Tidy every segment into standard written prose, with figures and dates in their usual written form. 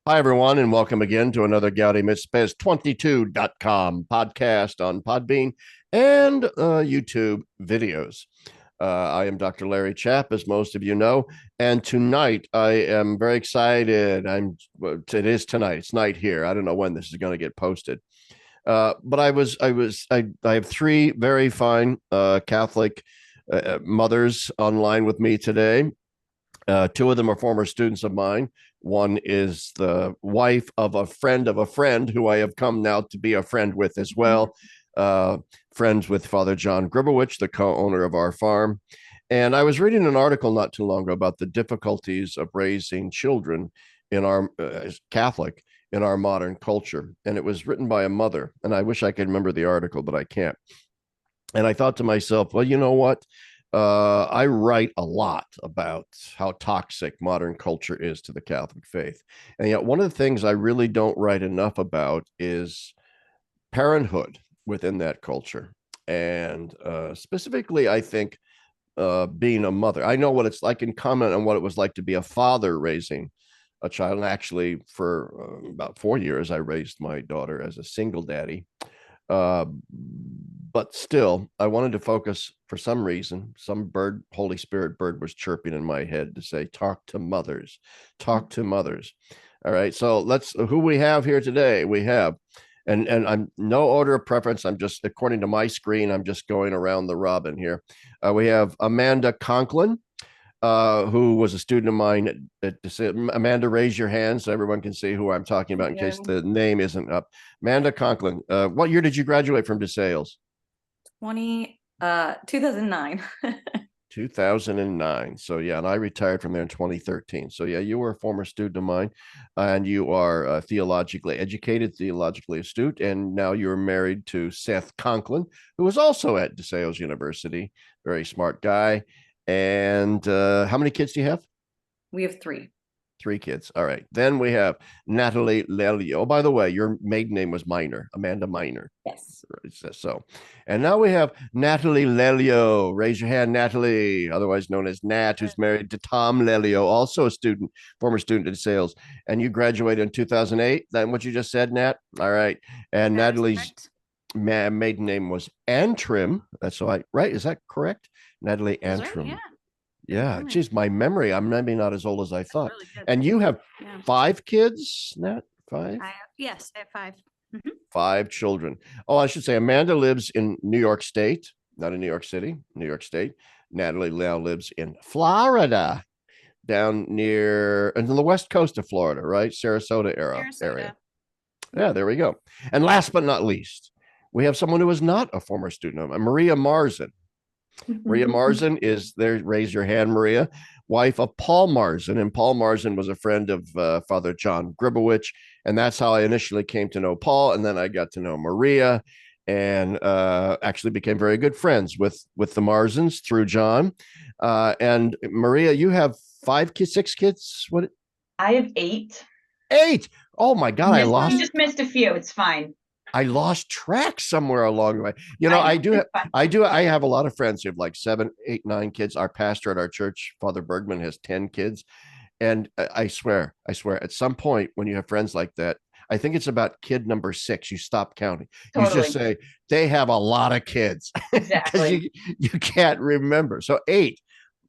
Hi, everyone, and welcome again to another Gaudy Mitzpez22.com podcast on Podbean and YouTube videos. I am Dr. Larry Chapp, as most of you know, and tonight I am very excited. It is tonight. It's night here. I don't know when this is going to get posted. But I have three very fine Catholic mothers online with me today. Two of them are former students of mine. One is the wife of a friend who I have come now to be a friend with as well. Uh, Friends with Father John Gribowich, the co-owner of our farm. And I was reading an article not too long ago about the difficulties of raising children in our Catholic in our modern culture. And it was written by a mother. And I wish I could remember the article, but I can't. And I thought to myself, well, you know what? I write a lot about how toxic modern culture is to the Catholic faith. And yet, one of the things I really don't write enough about is parenthood within that culture. And specifically, I think being a mother. I know what it's like and comment on what it was like to be a father raising a child. And actually, for about 4 years, I raised my daughter as a single daddy. Uh, but still, I wanted to focus for some reason. Some bird, Holy Spirit bird, was chirping in my head to say, "Talk to mothers, talk to mothers." All right, so let's. Who we have here today? We have, and I'm no order of preference. I'm just according to my screen. I'm just going around the robin here. We have Amanda Conklin, who was a student of mine. Amanda, raise your hand so everyone can see who I'm talking about in case the name isn't up. Amanda Conklin, what year did you graduate from DeSales? 2009. 2009. So yeah, and I retired from there in 2013. So yeah, you were a former student of mine, and you are theologically educated, theologically astute, and now you're married to Seth Conklin, who was also at DeSales University. Very smart guy. And how many kids do you have? We have three. Three kids. All right. Then we have Natalie Lelio. Oh, by the way, your maiden name was Minor, Amanda Minor. Yes. So, and now we have Natalie Lelio. Raise your hand, Natalie, otherwise known as Nat, who's married to Tom Lelio, also a student, former student in sales. And you graduated in 2008. That what you just said, Nat? All right. And That is Natalie's correct. maiden name was Antrim. That's right. Is that correct? Natalie That's right. Antrim. Yeah. Yeah, geez, my memory. I'm maybe not as old as I That's thought. really good. And you have Yeah. five kids, Nat? Five? Yes, I have five. Mhm. Five children. Oh, I should say Amanda lives in New York State, not in New York City, New York State. Natalie now lives in Florida, down near and on the west coast of Florida, right? Sarasota area. Sarasota. Yeah, there we go. And last but not least, we have someone who is not a former student of mine, Maria Marzin. Maria Marzin is there. Raise your hand, Maria, wife of Paul Marzin. And Paul Marzin was a friend of Father John Gribowich. And that's how I initially came to know Paul. And then I got to know Maria and actually became very good friends with the Marzins through John. And Maria, you have five kids, six kids? What? I have eight. Eight. Oh my God, You just missed a few. It's fine. I lost track somewhere along the way. You know, I have a lot of friends who have like 7, 8, 9 kids. Our pastor at our church, Father Bergman, has 10 kids. And I swear, at some point when you have friends like that, I think it's about kid number 6, you stop counting. Totally. You just say, they have a lot of kids. Exactly. you can't remember. So 8,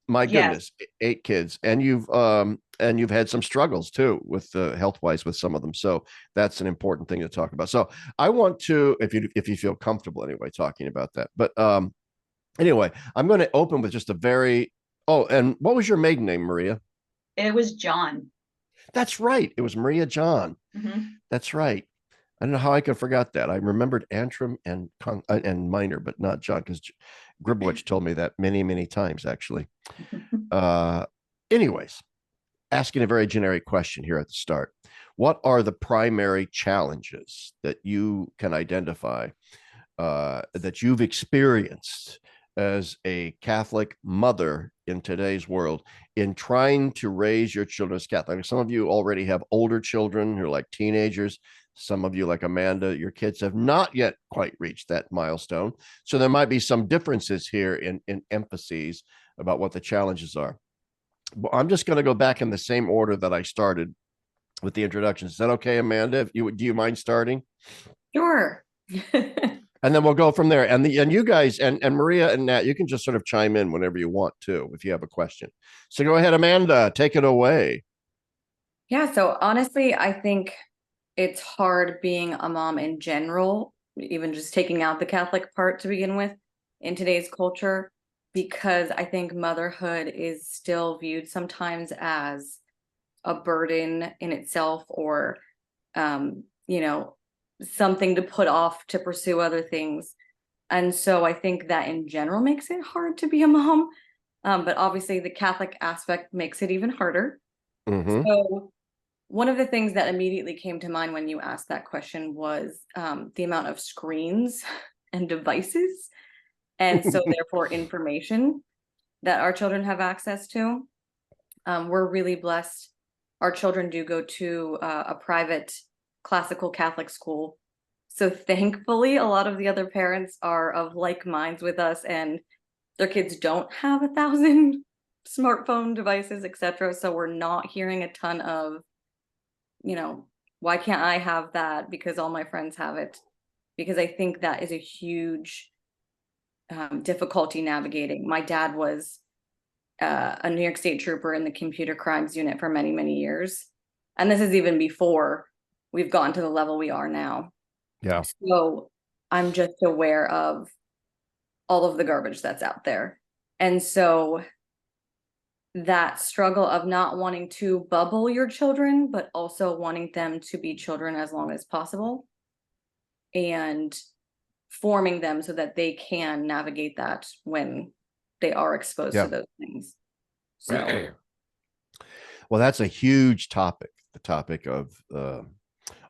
my goodness, yes. 8 kids. And you've had some struggles too with health wise with some of them. So that's an important thing to talk about. So I want to, if you feel comfortable anyway, talking about that. But anyway, I'm going to open with just a very, and what was your maiden name, Maria? It was John. That's right. It was Maria John. Mm-hmm. That's right. I don't know how I could forget that. I remembered Antrim and Minor, but not John, because Gribowich told me that many, many times, actually. Anyways, asking a very generic question here at the start. What are the primary challenges that you can identify that you've experienced as a Catholic mother in today's world in trying to raise your children as Catholic? Some of you already have older children who are like teenagers. Some of you, like Amanda, your kids have not yet quite reached that milestone. So there might be some differences here in emphases about what the challenges are. Well, I'm just going to go back in the same order that I started with the introductions. Is that okay, Amanda? If you do, you mind starting? Sure. And then we'll go from there. And you guys and Maria and Nat, you can just sort of chime in whenever you want to if you have a question. So go ahead, Amanda, take it away. Yeah, so honestly, I think it's hard being a mom in general, even just taking out the Catholic part to begin with in today's culture, because I think motherhood is still viewed sometimes as a burden in itself, or you know, something to put off to pursue other things. And so I think that in general makes it hard to be a mom. But obviously the Catholic aspect makes it even harder. Mm-hmm. So one of the things that immediately came to mind when you asked that question was the amount of screens and devices, and so therefore information that our children have access to. We're really blessed. Our children do go to a private classical Catholic school. So thankfully, a lot of the other parents are of like minds with us, and their kids don't have 1,000 smartphone devices, etc. So we're not hearing a ton of, why can't I have that because all my friends have it? Because I think that is a huge difficulty navigating. My dad was a New York State trooper in the computer crimes unit for many, many years. And this is even before we've gotten to the level we are now. Yeah. So I'm just aware of all of the garbage that's out there. And so that struggle of not wanting to bubble your children, but also wanting them to be children as long as possible, and forming them so that they can navigate that when they are exposed to Yeah. those things. So Well, that's a huge topic, the topic of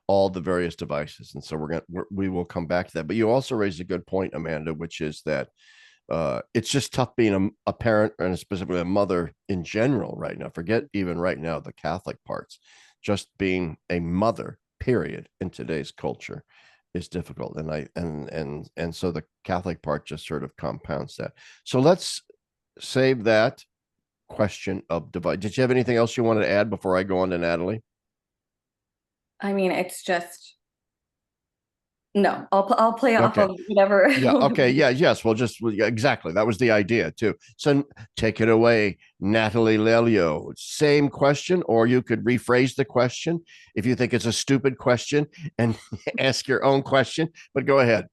all the various devices. And so we will come back to that. But you also raised a good point, Amanda, which is that it's just tough being a parent, and specifically a mother in general right now. Forget even right now the Catholic parts. Just being a mother, period, in today's culture is difficult. And so the Catholic part just sort of compounds that. So let's save that question of device. Did you have anything else you wanted to add before I go on to Natalie? I mean, it's just no. I'll play off Okay. of whatever. Yeah. Okay. Yeah. Yes. Well, yeah, exactly. That was the idea too. So take it away, Natalie Lelio. Same question, or you could rephrase the question if you think it's a stupid question and ask your own question. But go ahead.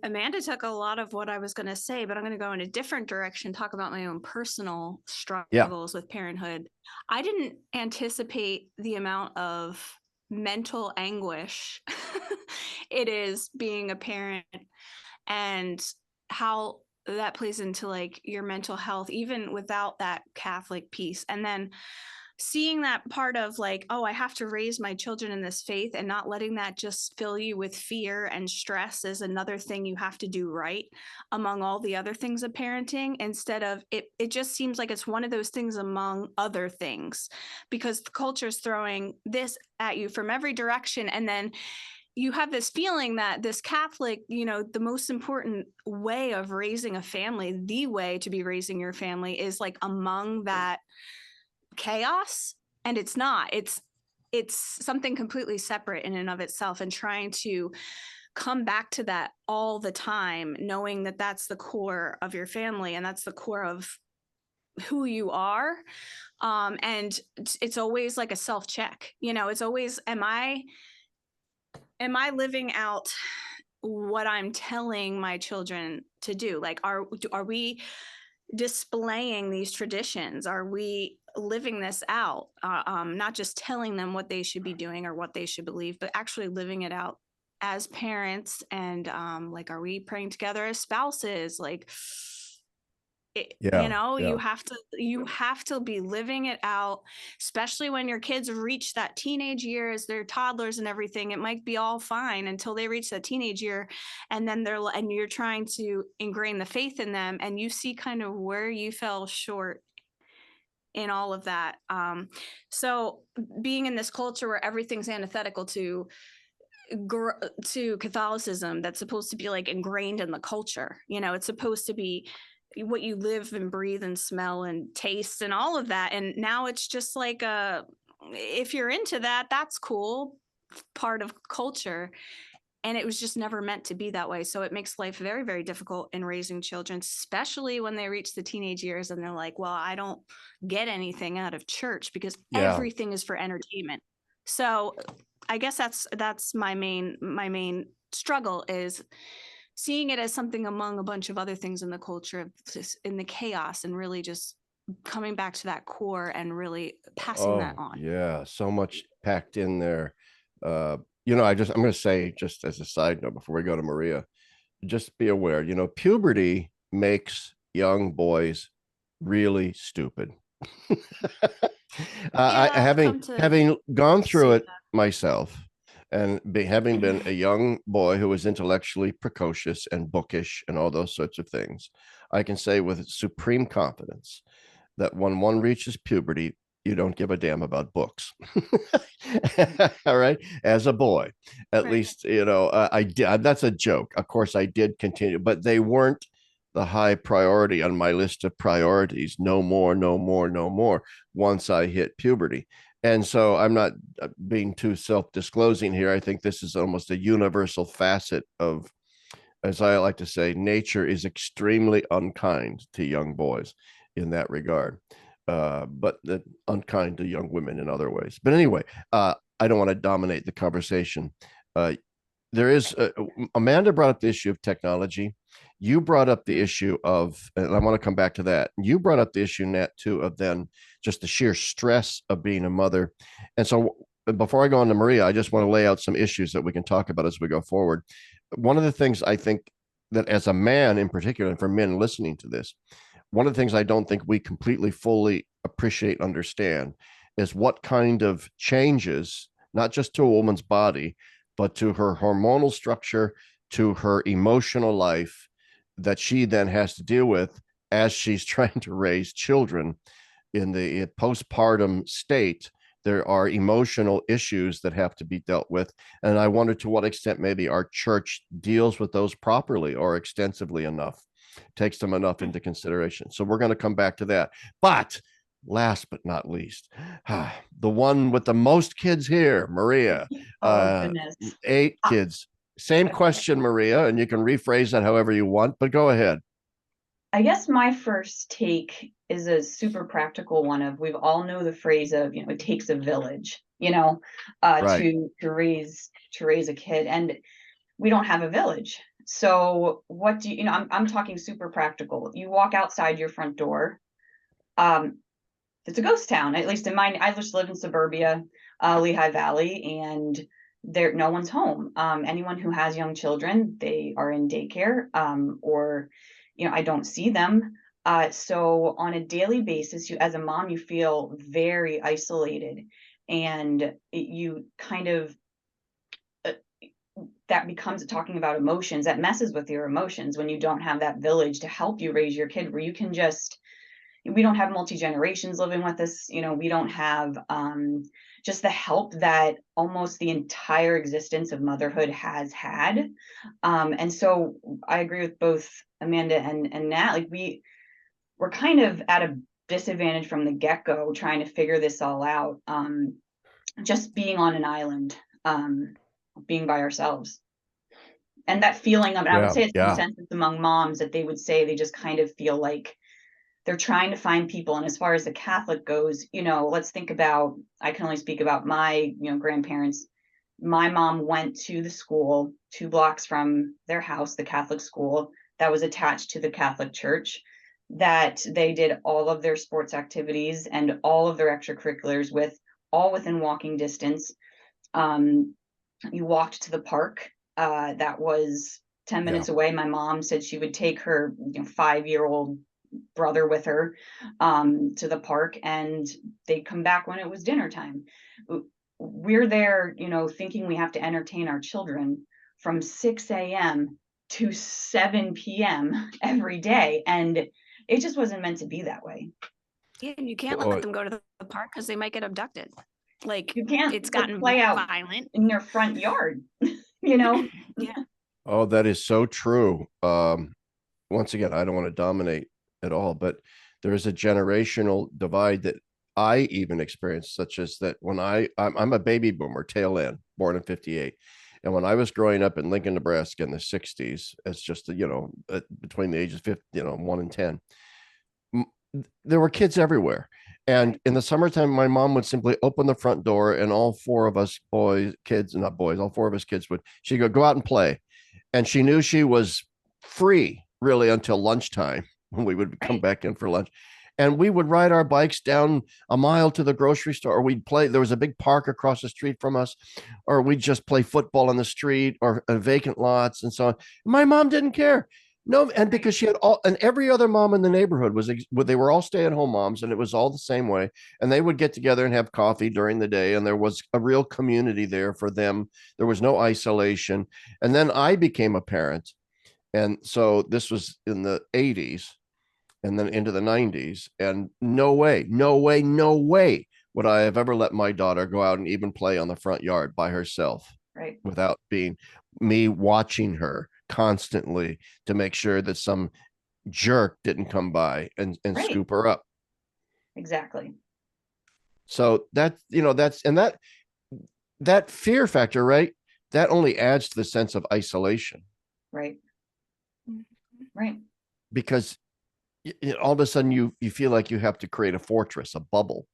Amanda took a lot of what I was going to say, but I'm going to go in a different direction, talk about my own personal Yeah. struggles with parenthood. I didn't anticipate the amount of mental anguish it is being a parent, and how that plays into like your mental health, even without that Catholic piece. And then seeing that part of like, oh, I have to raise my children in this faith, and not letting that just fill you with fear and stress is another thing you have to do right among all the other things of parenting. Instead of it just seems like it's one of those things among other things, because the culture's throwing this at you from every direction. And then you have this feeling that this Catholic, the most important way of raising a family, the way to be raising your family, is like among that chaos. And it's not. It's something completely separate in and of itself, and trying to come back to that all the time, knowing that that's the core of your family and that's the core of who you are. And it's always like a self check. It's always, am I living out what I'm telling my children to do? Like, are we displaying these traditions? Are we living this out? Not just telling them what they should be doing or what they should believe, but actually living it out as parents. And like, are we praying together as spouses? Like, Yeah. you have to be living it out, especially when your kids reach that teenage year, as they're toddlers and everything. It might be all fine until they reach that teenage year, and then you're trying to ingrain the faith in them, and you see kind of where you fell short in all of that. So being in this culture where everything's antithetical to Catholicism, that's supposed to be like ingrained in the culture. It's supposed to be what you live and breathe and smell and taste and all of that. And now it's just like if you're into that, that's cool, part of culture. And it was just never meant to be that way. So it makes life very, very difficult in raising children, especially when they reach the teenage years and they're like, well, I don't get anything out of church because everything is for entertainment. So I guess that's my main struggle, is seeing it as something among a bunch of other things in the culture, of in the chaos, and really just coming back to that core and really passing that on. Yeah, so much packed in there. I'm going to say, just as a side note before we go to Maria, just be aware, puberty makes young boys really stupid. Having gone through it myself, and having been a young boy who was intellectually precocious and bookish and all those sorts of things, I can say with supreme confidence that when one reaches puberty, you don't give a damn about books. All right. As a boy, at least, I did. That's a joke. Of course, I did continue, but they weren't the high priority on my list of priorities. No more, no more, no more. Once I hit puberty. And so I'm not being too self-disclosing here. I think this is almost a universal facet of, as I like to say, nature is extremely unkind to young boys in that regard, but unkind to young women in other ways. But anyway, I don't want to dominate the conversation. There is Amanda brought up the issue of technology. You brought up the issue of, and I want to come back to that. You brought up the issue, Nat, too, of then just the sheer stress of being a mother. And so before I go on to Maria, I just want to lay out some issues that we can talk about as we go forward. One of the things I think that, as a man in particular, and for men listening to this, one of the things I don't think we completely fully appreciate, understand, is what kind of changes, not just to a woman's body, but to her hormonal structure, to her emotional life, that she then has to deal with as she's trying to raise children in the postpartum state. There are emotional issues that have to be dealt with. And I wonder to what extent maybe our church deals with those properly or extensively enough, takes them enough into consideration. So we're going to come back to that. But last but not least, the one with the most kids here, Maria. Goodness. 8 kids. Same question, Maria, and you can rephrase that however you want, but go ahead. I guess my first take is a super practical one of, we've all know the phrase of, it takes a village, Right. to raise a kid, and we don't have a village. So what do I'm talking super practical. You walk outside your front door. It's a ghost town, at least in mine. I just live in suburbia, Lehigh Valley, and no one's home. Anyone who has young children, they are in daycare, or I don't see them. So on a daily basis, as a mom, you feel very isolated, and you kind of, that becomes talking about emotions. That messes with your emotions when you don't have that village to help you raise your kid, where you can just, we don't have multi-generations living with us. We don't have just the help that almost the entire existence of motherhood has had. And so I agree with both Amanda and Nat. Like, we're kind of at a disadvantage from the get-go trying to figure this all out. Just being on an island, being by ourselves. And that feeling of, and I would say it's consensus among moms, that they would say they just kind of feel like they're trying to find people. And as far as the Catholic goes, let's think about, I can only speak about my, grandparents. My mom went to the school 2 blocks from their house, the Catholic school that was attached to the Catholic Church, that they did all of their sports activities and all of their extracurriculars with, all within walking distance. You walked to the park that was 10 minutes away. My mom said she would take her 5-year-old brother with her to the park, and they'd come back when it was dinner time. We're there, thinking we have to entertain our children from 6 a.m. to 7 p.m. every day, and it just wasn't meant to be that way. Yeah, and you can't let them go to the park because they might get abducted. Like, you can't, it's gotten play out violent in their front yard. Yeah. Oh, that is so true. Once again, I don't want to dominate at all, but there is a generational divide that I even experienced, such as that when I'm a baby boomer, tail end, born in 58. And when I was growing up in Lincoln, Nebraska in the 60s, as just, between the ages of 50, 1 and 10, there were kids everywhere. And Right. in the summertime, my mom would simply open the front door, and all four of us boys, kids, not boys, all four of us kids she'd go out and play. And she knew she was free really until lunchtime when we would come Right. back in for lunch. And we would ride our bikes down a mile to the grocery store, or we'd play. There was a big park across the street from us, or we'd just play football on the street or vacant lots and so on. My mom didn't care. No, and because she had all, and every other mom in the neighborhood they were all stay-at-home moms, and it was all the same way. And they would get together and have coffee during the day, and there was a real community there for them. There was no isolation. And then I became a parent, and so this was in the 80s, and then into the 90s. And no way, no way, no way would I have ever let my daughter go out and even play on the front yard by herself Right. without being me watching her constantly to make sure that some jerk didn't come by and Right. scoop her up. Exactly. So that fear factor, right? That only adds to the sense of isolation. Right. Mhm. Right. Because all of a sudden you feel like you have to create a fortress, a bubble,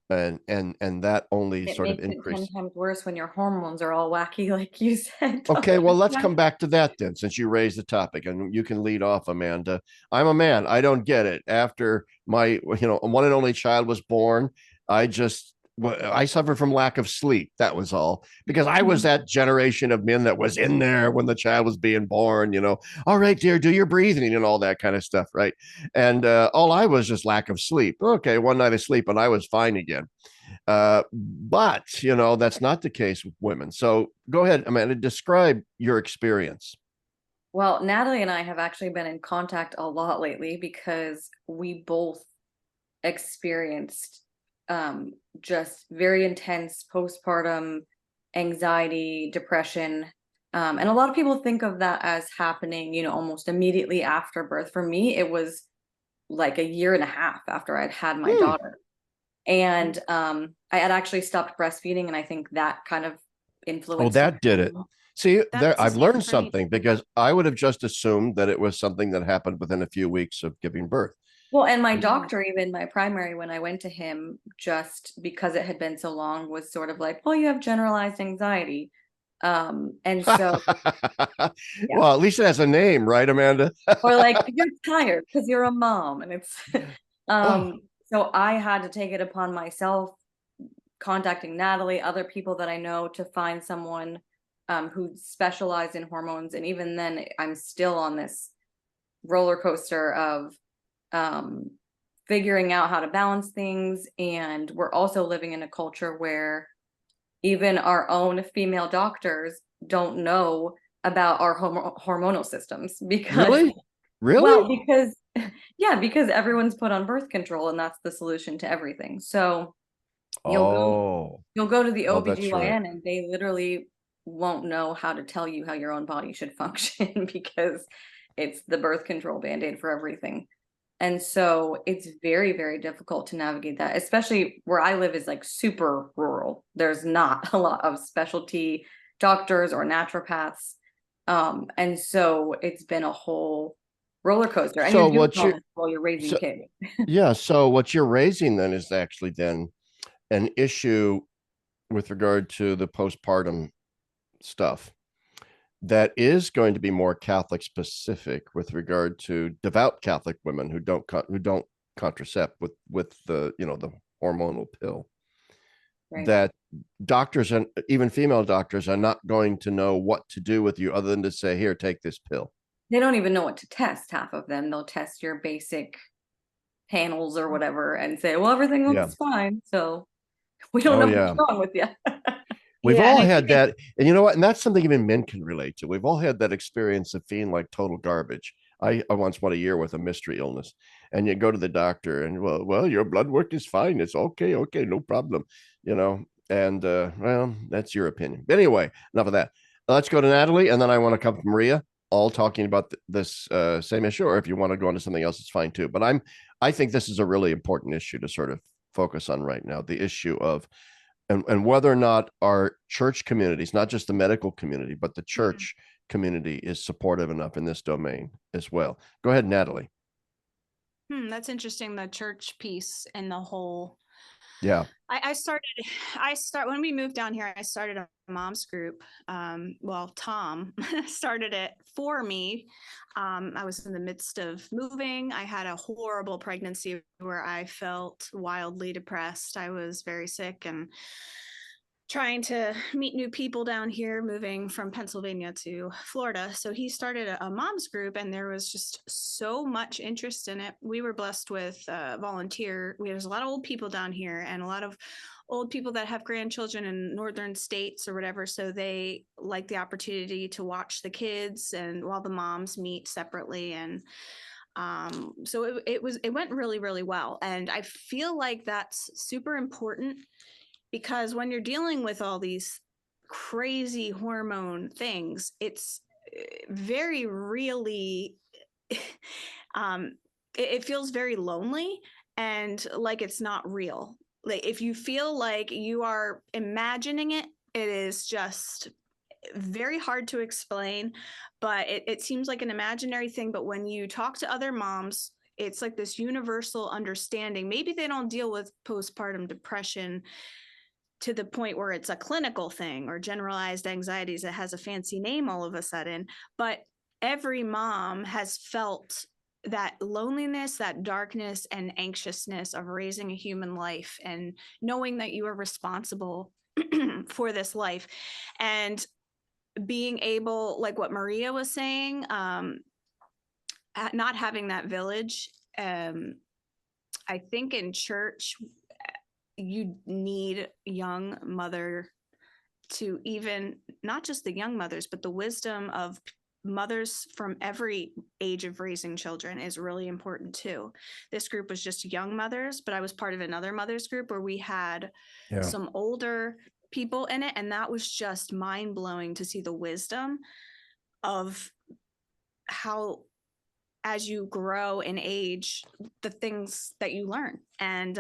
and that only It sort of makes it 10 increase. times worse when your hormones are all wacky, like you said, Okay, Dr. well, let's Jack. come back to that then, since you raised the topic, and you can lead off, Amanda. I'm a man. I don't get it. After my, one and only child was born, I suffered from lack of sleep. That was all, because I was that generation of men that was in there when the child was being born. All right, dear, do your breathing and all that kind of stuff, right? And all I was just lack of sleep. Okay, one night of sleep, and I was fine again. But that's not the case with women. So go ahead, Amanda, describe your experience. Well, Natalie and I have actually been in contact a lot lately because we both experienced just very intense postpartum anxiety, depression. And a lot of people think of that as happening, almost immediately after birth. For me, it was like a year and a half after I'd had my Hmm. daughter. And I had actually stopped breastfeeding, and I think that kind of Oh, influenced that did it. See, That's the I've same learned for me something, too. because I would have just assumed that it was something that happened within a few weeks of giving birth. Well, and my Mm. doctor, even my primary, when I went to him, just because it had been so long, was sort of like, well, you have generalized anxiety. And so, yeah. Well, at least it has a name, right, Amanda? Or like, you're tired because you're a mom. And it's, Oh, so I had to take it upon myself, contacting Natalie, other people that I know, to find someone who specialized in hormones. And even then, I'm still on this roller coaster of um, figuring out how to balance things. And we're also living in a culture where even our own female doctors don't know about our hormonal systems because, really? well, Really? because, yeah, because everyone's put on birth control and that's the solution to everything. So you'll go Oh, you'll go to the oh, that's right. OBGYN and they literally won't know how to tell you how your own body should function because it's the birth control band-aid for everything. And so it's very, very difficult to navigate that, especially where I live is like super rural. There's not a lot of specialty doctors or naturopaths. And so it's been a whole roller coaster. And So you're doing what all you this while you're raising so kids. yeah, so what you're raising then is actually then an issue with regard to the postpartum stuff that is going to be more Catholic specific with regard to devout Catholic women who don't contracept with the the hormonal pill. Right. That doctors, and even female doctors, are not going to know what to do with you other than to say, here, take this pill. They don't even know what to test, half of them. They'll test your basic panels or whatever and say, well, everything Yeah. looks fine. So we don't Oh know yeah. what's wrong with you. We've Yeah, and all I had think that. And you know what? And that's something even men can relate to. We've all had that experience of feeling like total garbage. I once went a year with a mystery illness, and you go to the doctor and, well, your blood work is fine. It's okay. Okay. No problem. And well, that's your opinion. But anyway, enough of that. Let's go to Natalie. And then I want to come to Maria, all talking about this same issue. Or if you want to go into something else, it's fine too. But I think this is a really important issue to sort of focus on right now, the issue of and whether or not our church communities, not just the medical community, but the church community is supportive enough in this domain as well. Go ahead, Natalie. That's interesting, the church piece and the whole. Yeah. When we moved down here, I started a mom's group. Well, Tom started it for me. I was in the midst of moving. I had a horrible pregnancy where I felt wildly depressed. I was very sick and trying to meet new people down here, moving from Pennsylvania to Florida. So he started a mom's group, and there was just so much interest in it. We were blessed with volunteer. There's a lot of old people down here, and a lot of old people that have grandchildren in northern states or whatever. So they like the opportunity to watch the kids, and while the moms meet separately. And so it went really, really well. And I feel like that's super important, because when you're dealing with all these crazy hormone things, it's very really it feels very lonely and like it's not real. Like if you feel like you are imagining it, it is just very hard to explain, but it seems like an imaginary thing. But when you talk to other moms, it's like this universal understanding. Maybe they don't deal with postpartum depression to the point where it's a clinical thing or generalized anxieties that has a fancy name all of a sudden, but every mom has felt that loneliness, that darkness and anxiousness of raising a human life and knowing that you are responsible for this life. And being able, like what Maria was saying, not having that village. I think in church, you need young mother to, even not just the young mothers, but the wisdom of mothers from every age of raising children is really important too. This group was just young mothers, but I was part of another mothers group where we had some older people in it. And that was just mind blowing to see the wisdom of how, as you grow in age, the things that you learn. And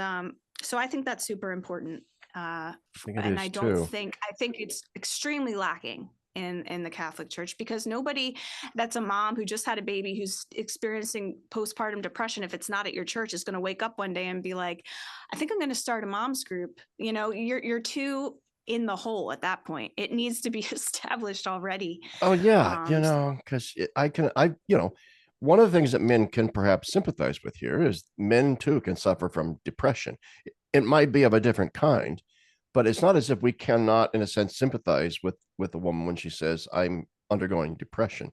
so I think that's super important. I think it and is I too. think it's extremely lacking in the Catholic Church, because nobody that's a mom who just had a baby who's experiencing postpartum depression, if it's not at your church, is going to wake up one day and be like, I think I'm going to start a mom's group. You know, you're too in the hole at that point. It needs to be established already. Oh yeah, because one of the things that men can perhaps sympathize with here is men too can suffer from depression. It might be of a different kind, but it's not as if we cannot, in a sense, sympathize with a woman when she says, I'm undergoing depression.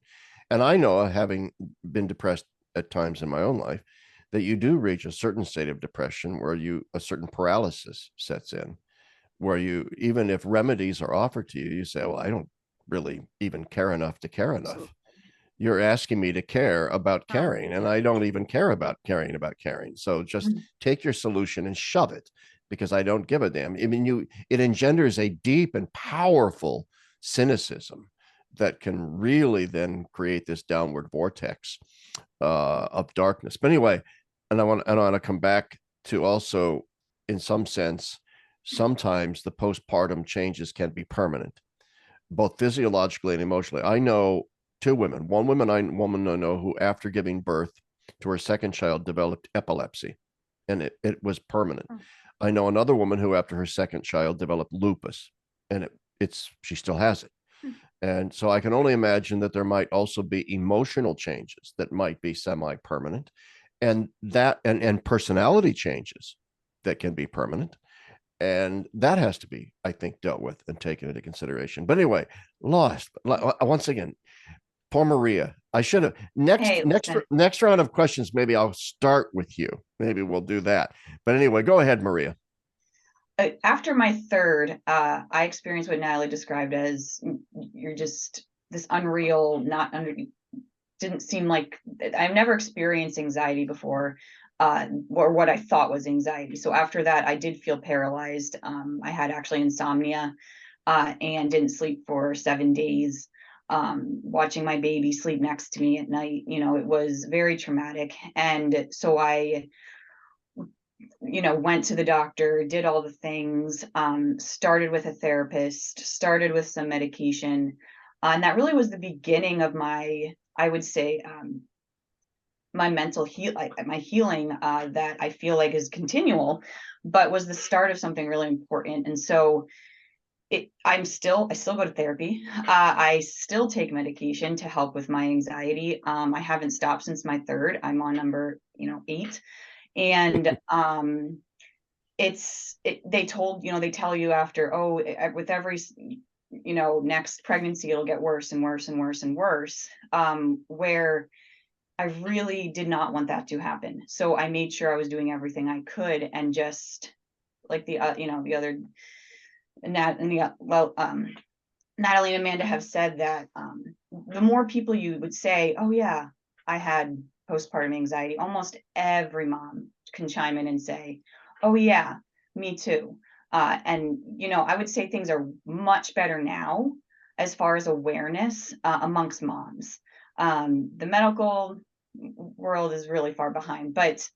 And I know, having been depressed at times in my own life, that you do reach a certain state of depression where a certain paralysis sets in, where you, even if remedies are offered to you, you say, well, I don't really even care enough to care enough. You're asking me to care about caring, and I don't even care about caring about caring. So just take your solution and shove it, because I don't give a damn. I mean, it engenders a deep and powerful cynicism that can really then create this downward vortex of darkness. But anyway, and I want to come back to also, in some sense, sometimes the postpartum changes can be permanent, both physiologically and emotionally. I know two women, one woman I know who, after giving birth to her second child, developed epilepsy, and it was permanent. I know another woman who, after her second child, developed lupus, and she still has it. And so I can only imagine that there might also be emotional changes that might be semi-permanent, and personality changes that can be permanent. And that has to be, I think, dealt with and taken into consideration. But anyway, once again, poor Maria. I should have next round of questions. Maybe I'll start with you. Maybe we'll do that. But anyway, go ahead, Maria. After my third, I experienced what Natalie described as, you're just this unreal, didn't seem like, I've never experienced anxiety before, or what I thought was anxiety. So after that, I did feel paralyzed. I had actually insomnia, and didn't sleep for 7 days. Watching my baby sleep next to me at night, it was very traumatic. And so I went to the doctor, did all the things, started with a therapist, started with some medication. And that really was the beginning of I would say, my my healing, that I feel like is continual, but was the start of something really important. And so I still go to therapy. I still take medication to help with my anxiety. I haven't stopped since my third. I'm on number, 8. And they tell you after, with every next pregnancy it'll get worse and worse and worse and worse, where I really did not want that to happen. So I made sure I was doing everything I could, and just like the other Nat and the Natalie and Amanda have said that, the more people you would say, oh yeah, I had postpartum anxiety, almost every mom can chime in and say, oh yeah, me too. And I would say things are much better now as far as awareness, amongst moms. The medical world is really far behind, but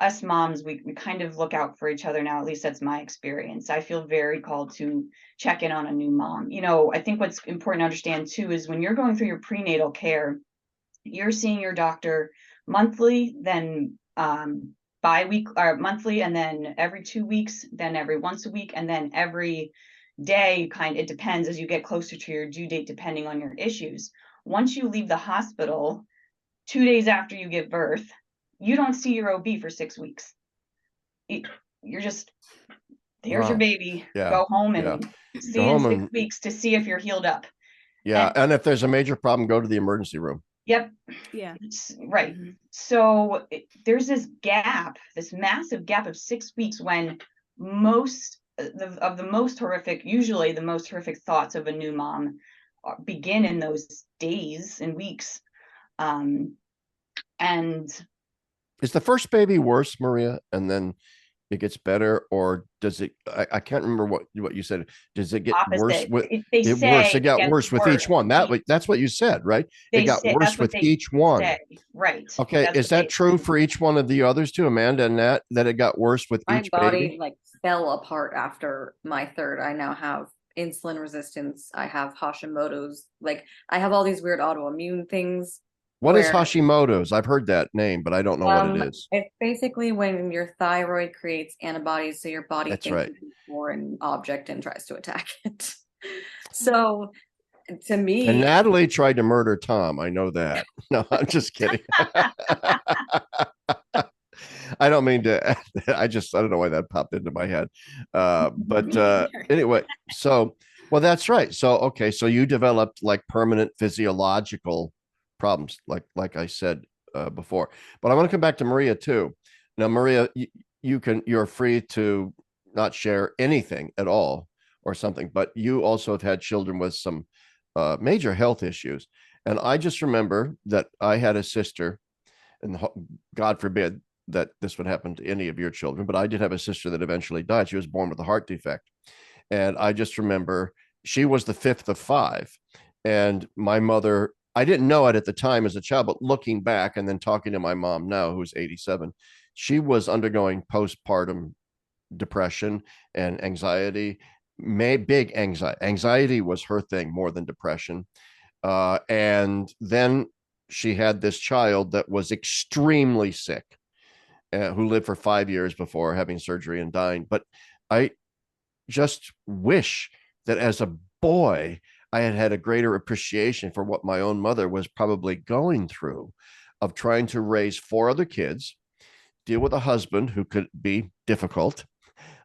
us moms, we kind of look out for each other now. At least that's my experience. I feel very called to check in on a new mom. I think what's important to understand too is when you're going through your prenatal care, you're seeing your doctor monthly, then bi-week or monthly, and then every 2 weeks, then every once a week, and then every day. It depends as you get closer to your due date, depending on your issues. Once you leave the hospital, 2 days after you give birth, you don't see your OB for 6 weeks. You're just, here's your Wow. baby. Yeah. Go home Yeah. and Go see you in home 6 and weeks to see if you're healed up. yeah. And if there's a major problem, go to the emergency room. Yep. Yeah. Right. Mhm. So there's this gap, this massive gap of 6 weeks, when most of the most horrific, usually the most horrific thoughts of a new mom begin in those days and weeks. And Is the first baby worse, Maria, and then it gets better, or does it? I can't remember what you said. Does it get worse opposite, with they it? Worse. say It it got gets worse with worse each one. with each. That's what you said, right? It They got say worse that's what with they each one. say. Right. Okay, That's is what they that true for each one of the others too, Amanda and Nat? That it got worse with My each body baby? like fell apart after my third. I now have insulin resistance. I have Hashimoto's. Like I have all these weird autoimmune things What is where Hashimoto's? I've heard that name, but I don't know what it is. it's basically when your thyroid creates antibodies, so your body That's thinks right. it's a foreign object and tries to attack it. So to And me, Natalie tried to murder Tom. I know that. No, I'm just kidding. I don't mean to. I don't know why that popped into my head. But anyway, so well, that's right. So okay, so you developed like permanent physiological problems, like I said before. But I want to come back to Maria too. Now, Maria, you're free to not share anything at all or something, but you also have had children with some major health issues. And I just remember that I had a sister, and God forbid that this would happen to any of your children, but I did have a sister that eventually died. She was born with a heart defect. And I just remember she was the fifth of five. And my mother, I didn't know it at the time as a child, but looking back and then talking to my mom now, who's 87, she was undergoing postpartum depression and anxiety. Big anxiety. Anxiety was her thing more than depression. And then she had this child that was extremely sick, who lived for 5 years before having surgery and dying. But I just wish that as a boy, I had had a greater appreciation for what my own mother was probably going through, of trying to raise 4 other kids, deal with a husband who could be difficult.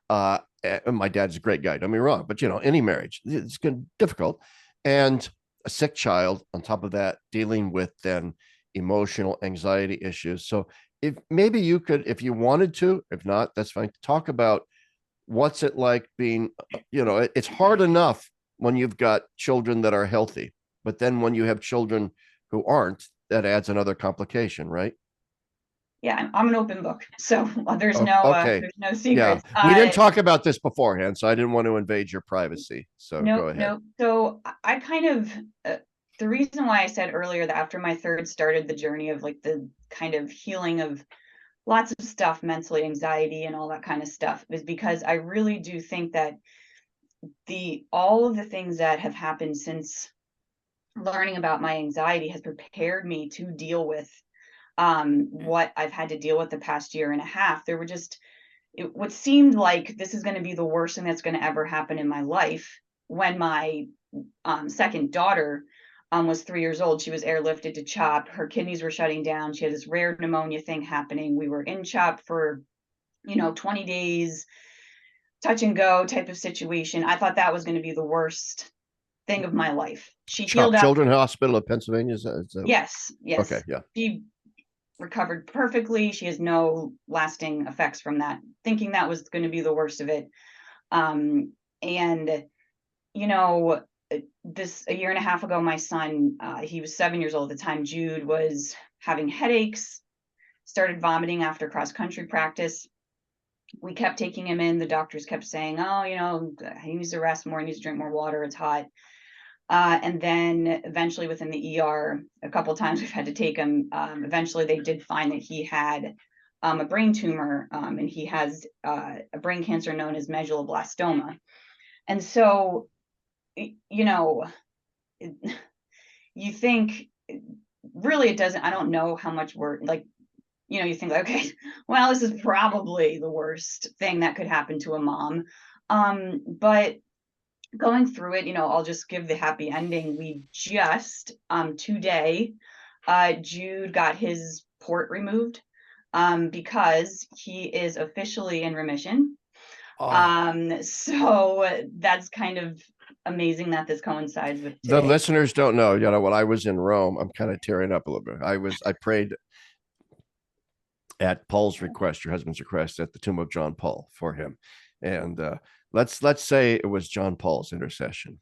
And my dad's a great guy, don't get me wrong, but any marriage, it's difficult. And a sick child on top of that, dealing with then emotional anxiety issues. So if maybe you could, if you wanted to, if not, that's fine, talk about what's it like being, it's hard enough when you've got children that are healthy, but then when you have children who aren't, that adds another complication, right? Yeah, I'm an open book, so there's Okay. no Yeah. secrets. We didn't talk about this beforehand, so I didn't want to invade your privacy. So go No, ahead. no. So I kind of, the reason why I said earlier that after my third started the journey of like the kind of healing of lots of stuff, mentally, anxiety and all that kind of stuff, is because I really do think that all of the things that have happened since learning about my anxiety has prepared me to deal with what I've had to deal with the past year and a half. There were just what seemed like this is going to be the worst thing that's going to ever happen in my life when my second daughter was 3 years old. She was airlifted to Chapp. Her kidneys were shutting down. She had this rare pneumonia thing happening. We were in Chapp for 20 days, touch and go type of situation. I thought that was going to be the worst thing of my life. She Chapp healed out. Children's Hospital of Pennsylvania. Is that... Yes. Okay. Yeah. She recovered perfectly. She has no lasting effects from that, thinking that was going to be the worst of it. And this a year and a half ago, my son, he was 7 years old at the time, Jude, was having headaches, started vomiting after cross country practice. We kept taking him in. The doctors kept saying, oh, he needs to rest more, he needs to drink more water, it's hot. And then eventually within the ER, a couple of times we've had to take him. Eventually they did find that he had a brain tumor, and he has a brain cancer known as medulloblastoma. And so, you think, really, it doesn't, I don't know how much we're like, you think like, okay, well, this is probably the worst thing that could happen to a mom. But going through it, I'll just give the happy ending. We just, today, Jude got his port removed, because he is officially in remission. So that's kind of amazing that this coincides with today. The listeners don't know, when I was in Rome, I'm kind of tearing up a little bit. I prayed at Paul's request, your husband's request, at the tomb of John Paul for him. And let's say it was John Paul's intercession.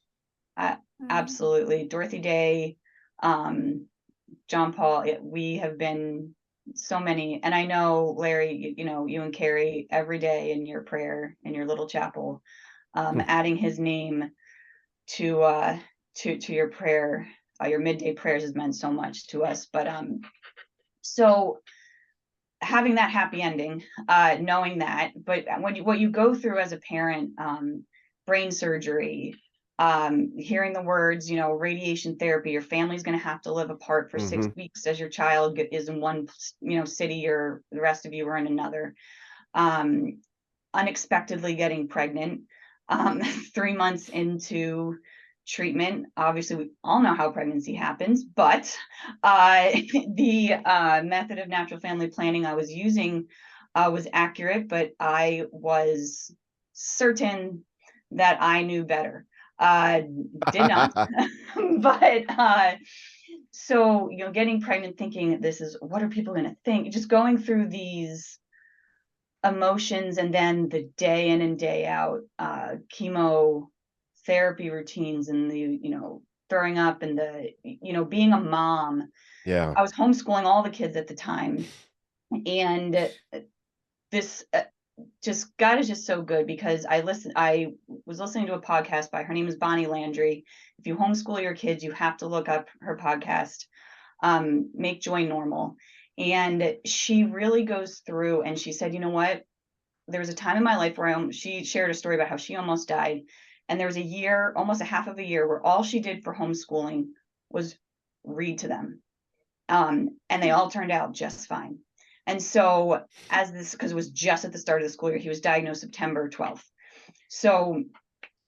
Absolutely. Dorothy Day, John Paul, we have been so many. And I know, Larry, you and Carrie every day in your prayer, in your little chapel, adding his name to your prayer, your midday prayers has meant so much to us. But so having that happy ending, knowing that, but what you go through as a parent, brain surgery, hearing the words, radiation therapy, your family's going to have to live apart for 6 weeks as your child is in one, city, or the rest of you are in another. Unexpectedly getting pregnant, 3 months into treatment. Obviously, we all know how pregnancy happens, but the method of natural family planning I was using was accurate, but I was certain that I knew better. Did not. But so getting pregnant, thinking this is, what are people going to think, just going through these emotions, and then the day in and day out chemotherapy routines, and the throwing up, and the being a mom. Yeah, I was homeschooling all the kids at the time, and this just, God is just so good, because I was listening to a podcast by, her name is Bonnie Landry. If you homeschool your kids, you have to look up her podcast, Make Joy Normal. And she really goes through, and she said, you know what, there was a time in my life where she shared a story about how she almost died. And there was a year, almost a half of a year, where all she did for homeschooling was read to them. And they all turned out just fine. And so because it was just at the start of the school year, he was diagnosed September 12th. So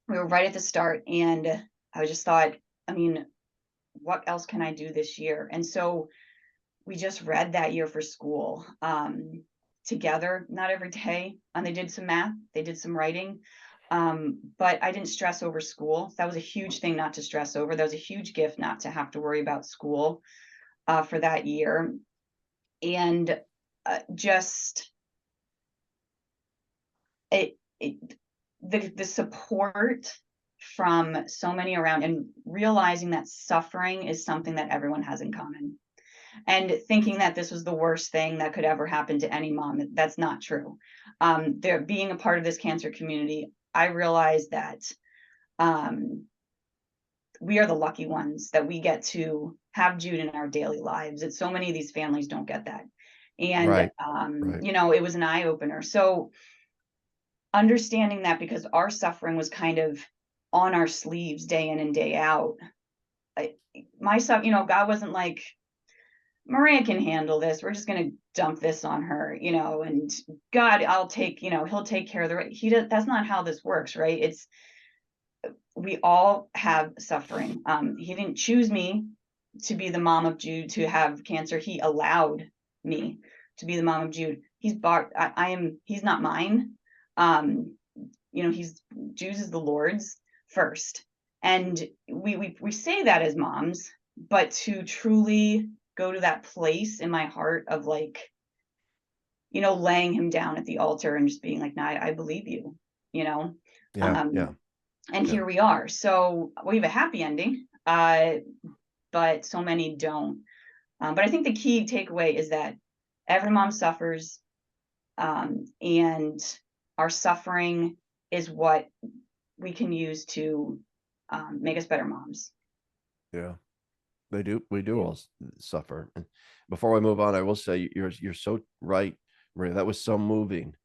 we were right at the start, and I just thought, what else can I do this year? And so we just read that year for school together, not every day. And they did some math, they did some writing. But I didn't stress over school. That was a huge thing not to stress over. That was a huge gift not to have to worry about school for that year. And just the support from so many around, and realizing that suffering is something that everyone has in common, and thinking that this was the worst thing that could ever happen to any mom. That's not true. There, being a part of this cancer community, I realized that we are the lucky ones that we get to have Jude in our daily lives. That so many of these families don't get that. And, Right. Right. you know, it was an eye opener. So understanding that, because our suffering was kind of on our sleeves day in and day out, myself, you know, God wasn't like, Maria can handle this. We're just going to dump this on her, you know, and God, I'll take, you know, he'll take care of the right. He does. That's not how this works, right? It's, we all have suffering. He didn't choose me to be the mom of Jude to have cancer. He allowed me to be the mom of Jude. He's not mine. You know, Jude's is the Lord's first. And we say that as moms, but to truly go to that place in my heart of like, you know, laying him down at the altar and just being like, nah, I believe you, you know? Yeah. Yeah. And Yeah. here we are. So we have a happy ending, but so many don't. But I think the key takeaway is that every mom suffers, and our suffering is what we can use to make us better moms. Yeah. They do. We do all suffer. And before I move on, I will say you're so right, Maria. That was so moving,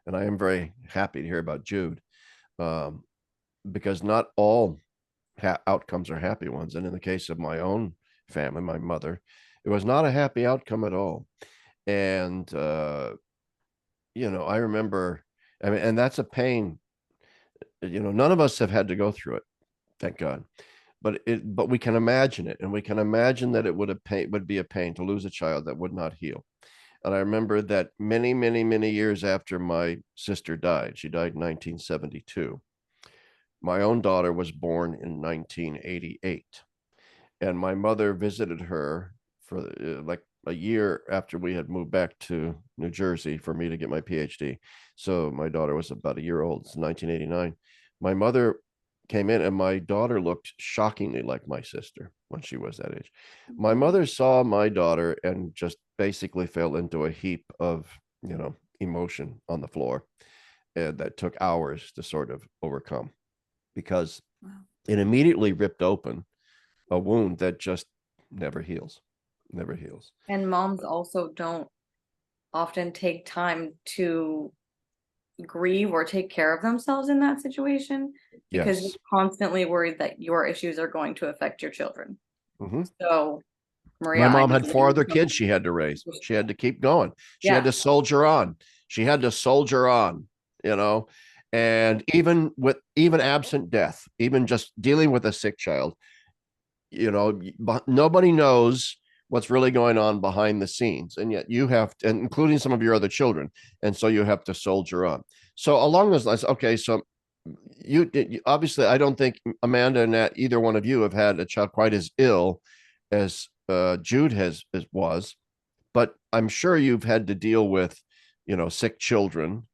and I am very happy to hear about Jude, um, because not all outcomes are happy ones. And in the case of my own family, my mother, it was not a happy outcome at all. And you know, I remember. I mean, and that's a pain. You know, none of us have had to go through it, thank God. But we can imagine it, and we can imagine that it would be a pain to lose a child that would not heal. And I remember that many years after my sister died, she died in 1972. My own daughter was born in 1988, and my mother visited her for like a year after we had moved back to New Jersey for me to get my PhD. So my daughter was about a year old. It's 1989. My mother came in, and my daughter looked shockingly like my sister when she was that age. My mother saw my daughter and just basically fell into a heap of, you know, emotion on the floor, that took hours to sort of overcome, because it immediately ripped open a wound that just never heals, never heals. And moms also don't often take time to grieve or take care of themselves in that situation, because Yes. you're constantly worried that your issues are going to affect your children. Mm-hmm. So, Maria, My I mom know had that 4 you other know. kids she had to raise. She had to keep going. She had Yeah. to soldier on. She had to soldier on, you know. And even absent death, even just dealing with a sick child, you know, nobody knows what's really going on behind the scenes, and yet you have to, and including some of your other children, and so you have to soldier on. So along those lines, okay, so you obviously, I don't think Amanda and Nat, either one of you, have had a child quite as ill as Jude was, but I'm sure you've had to deal with, you know, sick children,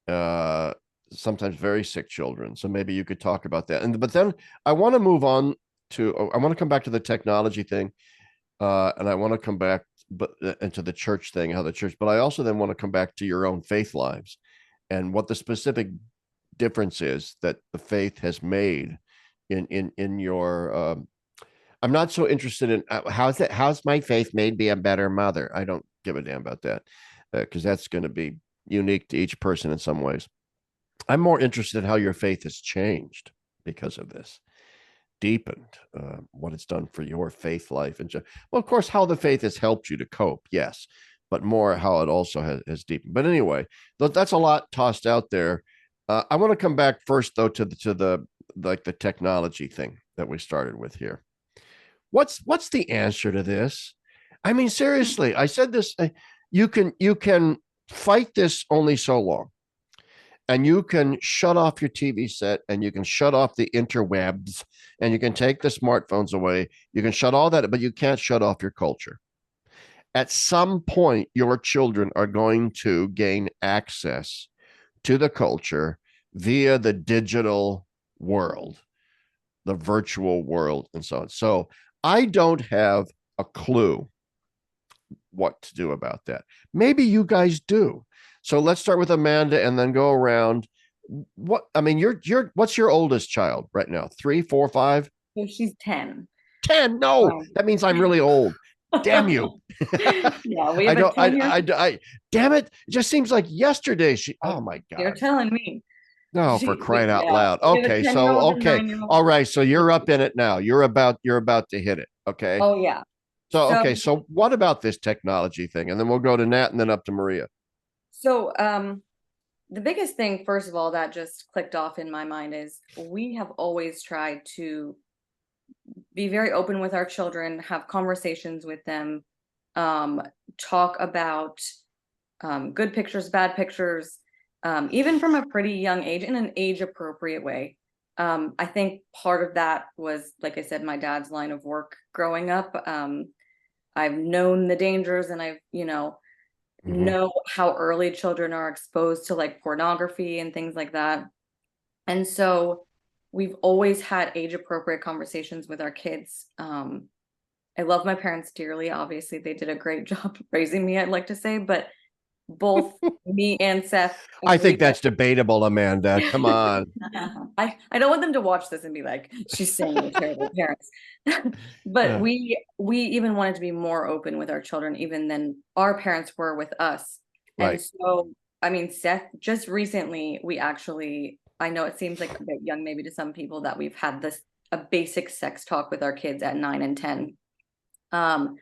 uh, sometimes very sick children. So maybe you could talk about that. And but then I want to move on I want to come back to the technology thing, and I want to come back into the church thing, how the church. But I also then want to come back to your own faith lives and what the specific difference is that the faith has made in your. I'm not so interested in how's my faith made me a better mother. I don't give a damn about that, because that's going to be unique to each person in some ways. I'm more interested in how your faith has changed because of this, deepened, what it's done for your faith life. And well, of course, how the faith has helped you to cope, yes, but more how it also has deepened. But anyway, that's a lot tossed out there. I want to come back first, though, to the like the technology thing that we started with here. What's the answer to this? I mean, seriously, I said this. You can fight this only so long, and you can shut off your TV set, and you can shut off the interwebs, and you can take the smartphones away. You can shut all that, but you can't shut off your culture. At some point, your children are going to gain access to the culture via the digital world, the virtual world, and so on. So I don't have a clue what to do about that. Maybe you guys do. So let's start with Amanda and then go around. What I mean, what's your oldest child right now? 3, 4, 5? So she's 10. 10? No, that means I'm really old. Damn you. Yeah, we I have a don't, 10-year. damn it. It just seems like yesterday Oh, oh my you're God. telling me. No, for crying out Yeah, loud. we have a Okay. 10-year-old So, and okay. 9-year-old. All right. So you're up in it now. You're about to hit it. Okay. Oh yeah. So, So okay. So what about this technology thing? And then we'll go to Nat and then up to Maria. so the biggest thing, first of all, that just clicked off in my mind is we have always tried to be very open with our children, have conversations with them, um, talk about good pictures, bad pictures, even from a pretty young age in an age appropriate way. I think part of that was, like I said, my dad's line of work growing up. I've known the dangers and I've, Mhm. know how early children are exposed to like pornography and things like that. And so we've always had age appropriate conversations with our kids. I love my parents dearly. Obviously, they did a great job raising me, I'd like to say, but both me and Seth I agree think that's debatable, Amanda. Come on. that I don't want them to watch this and be like, she's saying we're terrible parents. But Yeah. we even wanted to be more open with our children, even than our parents were with us. And Right. so, I mean, Seth, just recently, we actually, I know it seems like a bit young maybe to some people that we've had this a basic sex talk with our kids at 9 and 10. Um,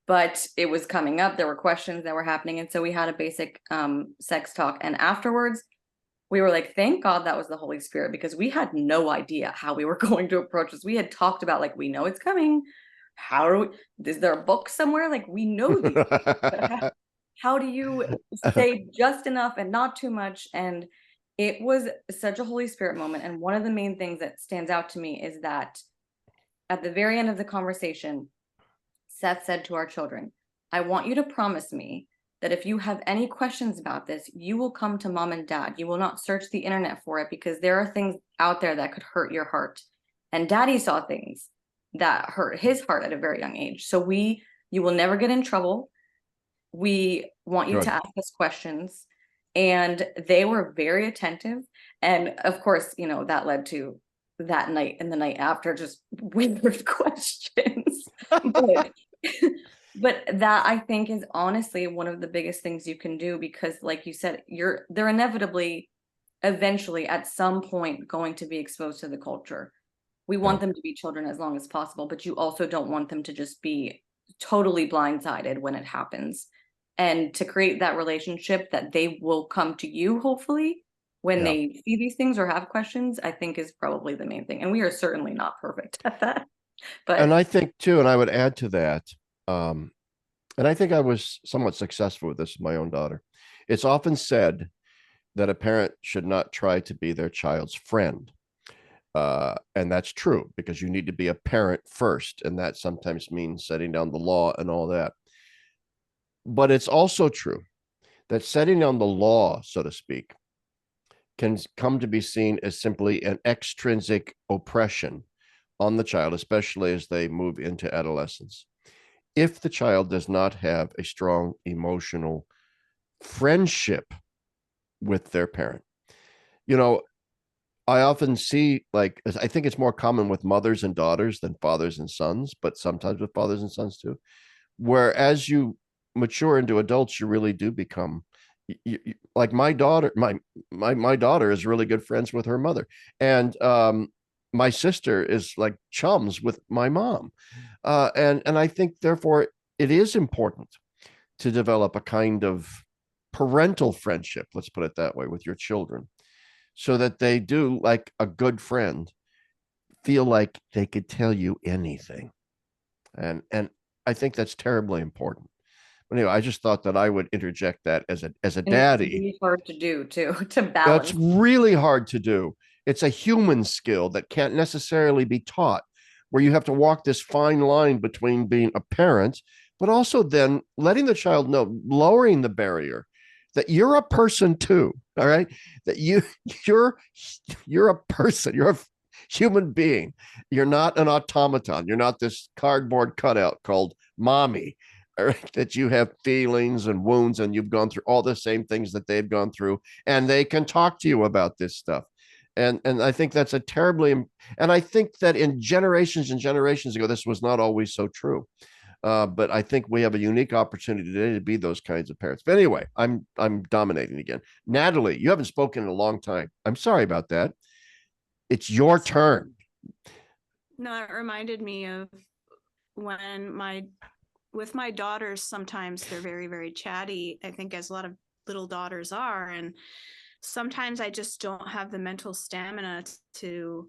but it was coming up, there were questions that were happening, and so we had a basic sex talk. And afterwards, we were like, thank God that was the Holy Spirit, because we had no idea how we were going to approach this. We had talked about, like, we know it's coming. How do we, is there a book somewhere? Like, we know these things, but how do you say just enough and not too much? And it was such a Holy Spirit moment. And one of the main things that stands out to me is that at the very end of the conversation, Seth said to our children, I want you to promise me that if you have any questions about this, you will come to mom and dad. You will not search the internet for it, because there are things out there that could hurt your heart. And daddy saw things that hurt his heart at a very young age. So you will never get in trouble. We want you to Good. ask us questions. And they were very attentive. And of course, that led to that night and the night after, just weird questions. But but that, I think, is honestly one of the biggest things you can do, because like you said, they're inevitably eventually at some point going to be exposed to the culture. We Yeah. want them to be children as long as possible, but you also don't want them to just be totally blindsided when it happens. And to create that relationship that they will come to you, hopefully, when Yeah. they see these things or have questions, I think is probably the main thing. And we are certainly not perfect at that. And But I think too, and I would add to that, um, and I think I was somewhat successful with this with my own daughter. It's often said that a parent should not try to be their child's friend. And that's true, because you need to be a parent first. And that sometimes means setting down the law and all that. But it's also true that setting down the law, so to speak, can come to be seen as simply an extrinsic oppression on the child, especially as they move into adolescence. If the child does not have a strong emotional friendship with their parent, you know, I often see, like, I think it's more common with mothers and daughters than fathers and sons, but sometimes with fathers and sons too, where as you mature into adults, you really do become like my daughter. My daughter is really good friends with her mother, and my sister is like chums with my mom, and I think therefore it is important to develop a kind of parental friendship, let's put it that way, with your children, so that they do, like a good friend, feel like they could tell you anything. And I think that's terribly important. But anyway, I just thought that I would interject that as a and it's daddy. really hard to do too, to That's balance. really hard to do. It's a human skill that can't necessarily be taught, where you have to walk this fine line between being a parent, but also then letting the child know, lowering the barrier that you're a person too. All right. That you're you're a person, you're a human being. You're not an automaton. You're not this cardboard cutout called mommy. All right, that you have feelings and wounds, and you've gone through all the same things that they've gone through, and they can talk to you about this stuff. And I think that's a terribly, and I think that in generations and generations ago, this was not always so true. But I think we have a unique opportunity today to be those kinds of parents. But anyway, I'm dominating again. Natalie, you haven't spoken in a long time. I'm sorry about that. It's your turn. No, it reminded me of when with my daughters, sometimes they're very, very chatty, I think, as a lot of little daughters are. And sometimes I just don't have the mental stamina to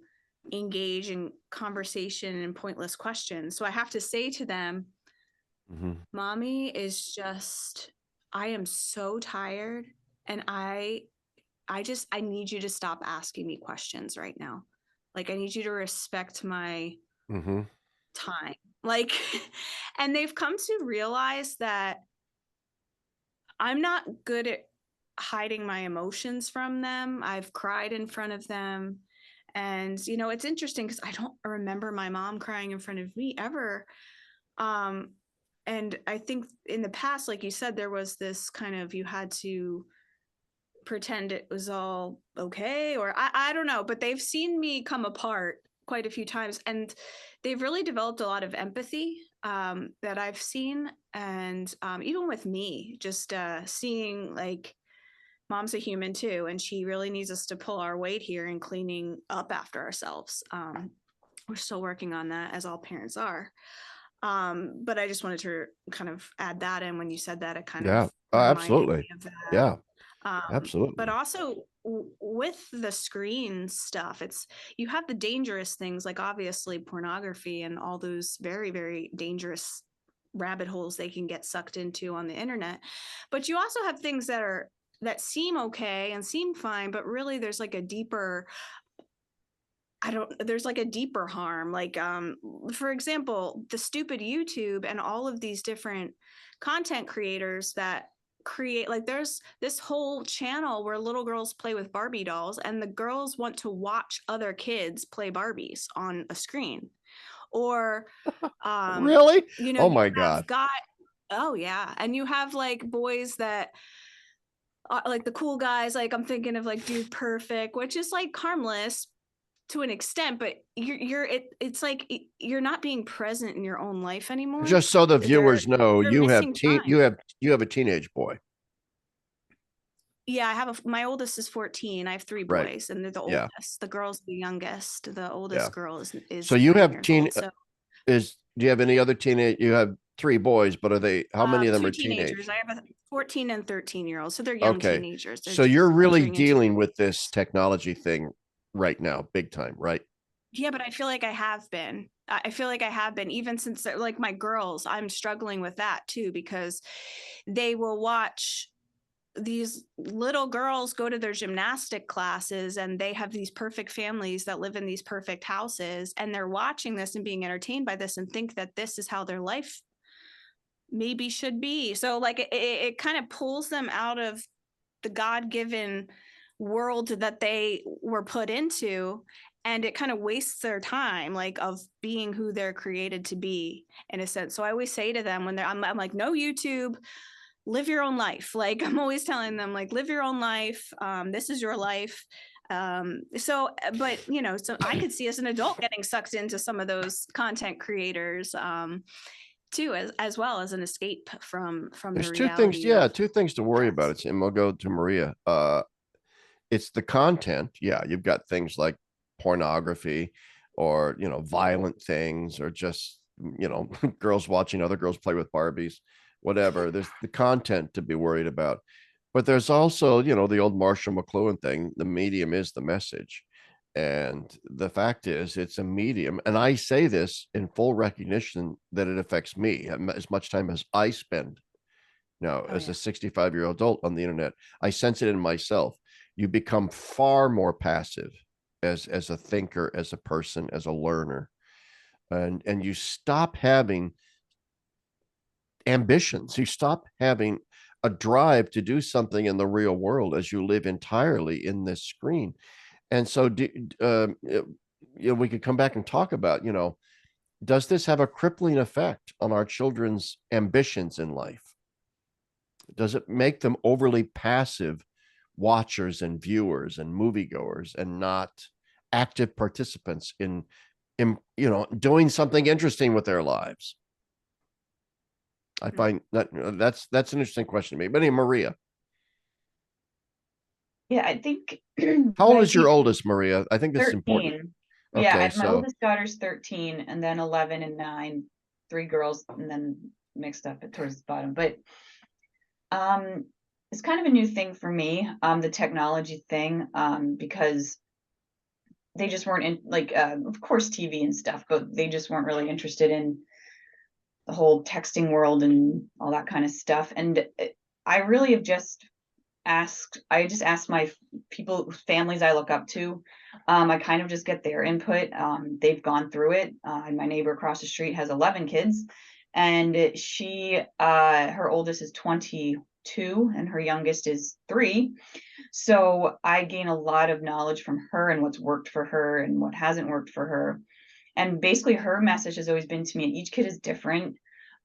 engage in conversation and pointless questions. So I have to say to them, Mommy is just, I am so tired, and I need you to stop asking me questions right now. Like, I need you to respect my time. Like, and they've come to realize that I'm not good at hiding my emotions from them. I've cried in front of them. And, it's interesting because I don't remember my mom crying in front of me ever. And I think in the past, like you said, there was this kind of, you had to pretend it was all okay, or I don't know, but they've seen me come apart quite a few times, and they've really developed a lot of empathy that I've seen. And even with me, just seeing like mom's a human too, and she really needs us to pull our weight here in cleaning up after ourselves. We're still working on that, as all parents are. But I just wanted to kind of add that in when you said that. It kind of reminded me absolutely. of that. Yeah, absolutely. But also with the screen stuff, you have the dangerous things, like obviously pornography and all those very, very dangerous rabbit holes they can get sucked into on the internet. But you also have things that seem okay and seem fine, but really there's like a deeper, there's like a deeper harm. Like, for example, the stupid YouTube and all of these different content creators that create, like, there's this whole channel where little girls play with Barbie dolls, and the girls want to watch other kids play Barbies on a screen. Or, really? Oh you my have God. oh yeah. And you have like boys that, like the cool guys, like I'm thinking of like Dude Perfect, which is like harmless to an extent, but it's like you're not being present in your own life anymore. Just so the viewers know, You're missing time. you have a teenage boy. Yeah, I have my oldest is 14. I have three Right. boys, and they're the Yeah. oldest. The girl's the youngest. The oldest Yeah. girl is So you 9 have years old. So do you have any other teenage? You have three boys, but how many of them two are teenagers. teenage? I have a 14 and 13-year-old. So they're young Okay. teenagers. They're So just you're really entering into dealing with this technology thing right now, big time, right? Yeah, but I feel like I have been. I feel like I have been, even since they're like my girls. I'm struggling with that too, because they will watch these little girls go to their gymnastic classes, and they have these perfect families that live in these perfect houses, and they're watching this and being entertained by this and think that this is how their life maybe should be. So like it kind of pulls them out of the God-given world that they were put into, and it kind of wastes their time, like, of being who they're created to be, in a sense. So I always say to them when I'm like, no YouTube, live your own life. Like, I'm always telling them, like, live your own life. This is your life. But so I could see as an adult getting sucked into some of those content creators, too, as well as an escape from There's the two things, reality of two things to worry about. trends. And we'll go to Maria. It's the content. Yeah, you've got things like pornography or, violent things, or just, girls watching other girls play with Barbies, whatever. There's the content to be worried about. But there's also, the old Marshall McLuhan thing, the medium is the message. And the fact is, it's a medium. And I say this in full recognition that it affects me as much time as I spend now Oh as yeah. a 65-year-old adult on the internet. I sense it in myself. You become far more passive as a thinker, as a person, as a learner, and you stop having ambitions. You stop having a drive to do something in the real world as you live entirely in this screen. And so, we could come back and talk about, does this have a crippling effect on our children's ambitions in life? Does it make them overly passive watchers and viewers and moviegoers, and not active participants in doing something interesting with their lives? I find that's an interesting question to me. But anyway, Maria, Yeah, I think how what old I is your see oldest, Maria? I think this is important. 13. Yeah, Okay, my so oldest daughter's 13, and then 11 and 9, 3 girls, and then mixed up towards the bottom. But it's kind of a new thing for me, the technology thing, because they just weren't in, like, of course TV and stuff, but they just weren't really interested in the whole texting world and all that kind of stuff. And I really have just I just asked my people, families I look up to. I kind of just get their input. They've gone through it. My neighbor across the street has 11 kids, and her oldest is 22 and her youngest is 3. So I gain a lot of knowledge from her and what's worked for her and what hasn't worked for her. And basically her message has always been to me, each kid is different.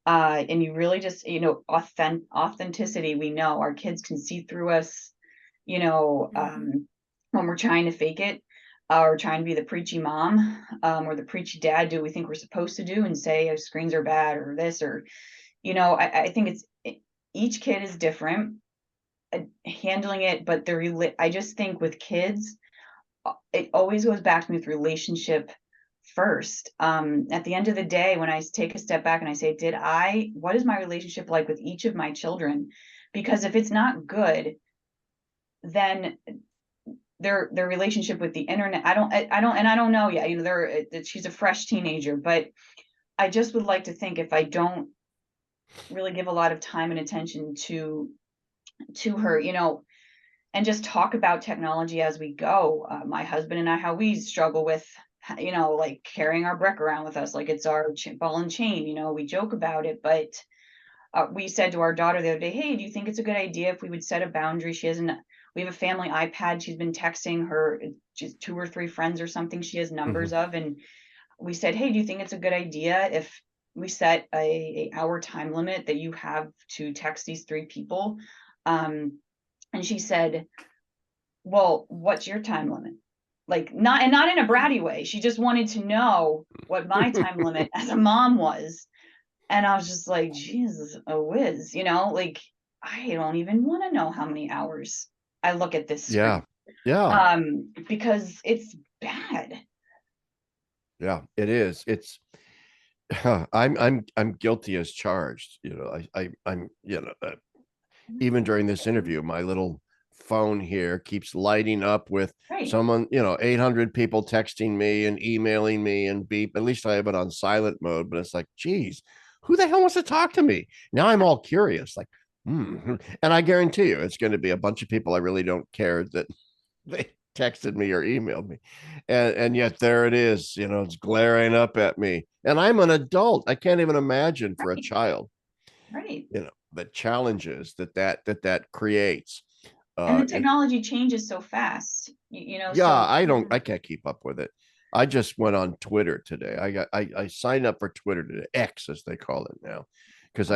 And you really just, authenticity. We know our kids can see through us, when we're trying to fake it, or trying to be the preachy mom, or the preachy dad, do we think we're supposed to do and say, oh, screens are bad or this, or, I think each kid is different handling it, but I just think with kids, it always goes back to me with relationship first. At the end of the day, when I take a step back and I say, what is my relationship like with each of my children? Because if it's not good, then their relationship with the internet, I don't know yet. She's a fresh teenager, but I just would like to think, if I don't really give a lot of time and attention to her, and just talk about technology as we go. My husband and I, how we struggle with, like carrying our brick around with us, like it's our ball and chain, we joke about it, but we said to our daughter the other day, hey, do you think it's a good idea if we would set a boundary? We have a family iPad. She's been texting her just 2 or 3 friends or something she has numbers of. And we said, hey, do you think it's a good idea if we set a hour time limit that you have to text these 3 people? And she said, well, what's your time limit? Like, not in a bratty way. She just wanted to know what my time limit as a mom was. And I was just like, Jesus, a whiz, like, I don't even want to know how many hours I look at this screen. Yeah. Because it's bad. Yeah, it is. It's I'm guilty as charged. I'm even during this interview, my little phone here keeps lighting up with Right. someone, 800 people texting me and emailing me and beep. At least I have it on silent mode, but it's like, geez, who the hell wants to talk to me? Now I'm all curious, like, and I guarantee you it's going to be a bunch of people I really don't care that they texted me or emailed me. And yet there it is, it's glaring up at me. And I'm an adult. I can't even imagine for a child, Right. the challenges that creates. And the technology changes so fast, Yeah, so I can't keep up with it. I just went on Twitter today. I signed up for Twitter today, X as they call it now, because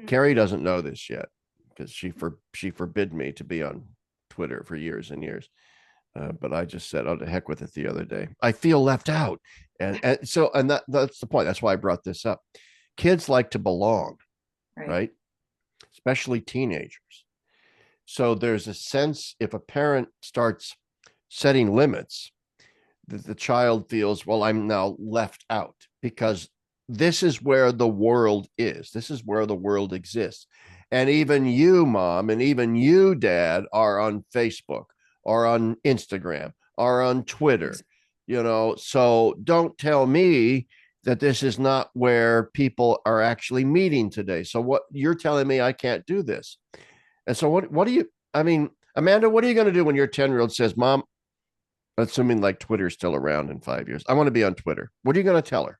Carrie doesn't know this yet because she forbid me to be on Twitter for years and years. But I just said, oh, to heck with it the other day. I feel left out. And that's the point. That's why I brought this up. Kids like to belong, right? Especially teenagers. So there's a sense, if a parent starts setting limits, that the child feels, well, I'm now left out because this is where the world is. This is where the world exists. And even you, mom, and even you, dad, are on Facebook or on Instagram or on Twitter, so don't tell me that this is not where people are actually meeting today. So what you're telling me, I can't do this. And so what do you, I mean, Amanda, what are you going to do when your 10-year-old says, Mom, assuming like Twitter's still around in 5 years, I want to be on Twitter. What are you going to tell her?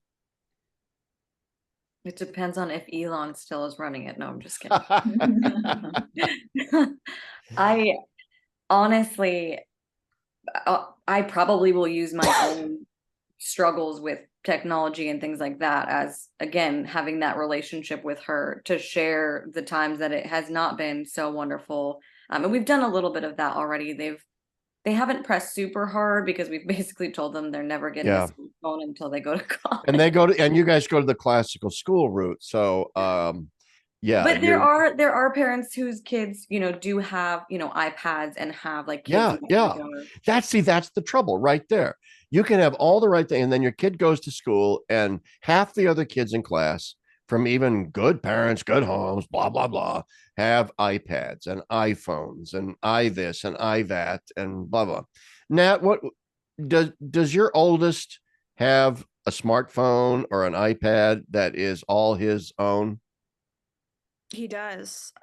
It depends on if Elon still is running it. No, I'm just kidding. I honestly, I probably will use my own struggles with technology and things like that as, again, having that relationship with her to share the times that it has not been so wonderful. And we've done a little bit of that already. They haven't pressed super hard because we've basically told them they're never getting a smartphone until they go to college. And you guys go to the classical school route. So Yeah, But there are parents whose kids, do have, iPads and have like kids yeah, yeah. messenger. That's the trouble right there. You can have all the right thing, and then your kid goes to school, and half the other kids in class, from even good parents, good homes, blah blah blah, have iPads and iPhones and I this and I that and blah blah. Nat, what does your oldest have a smartphone or an iPad that is all his own? He does.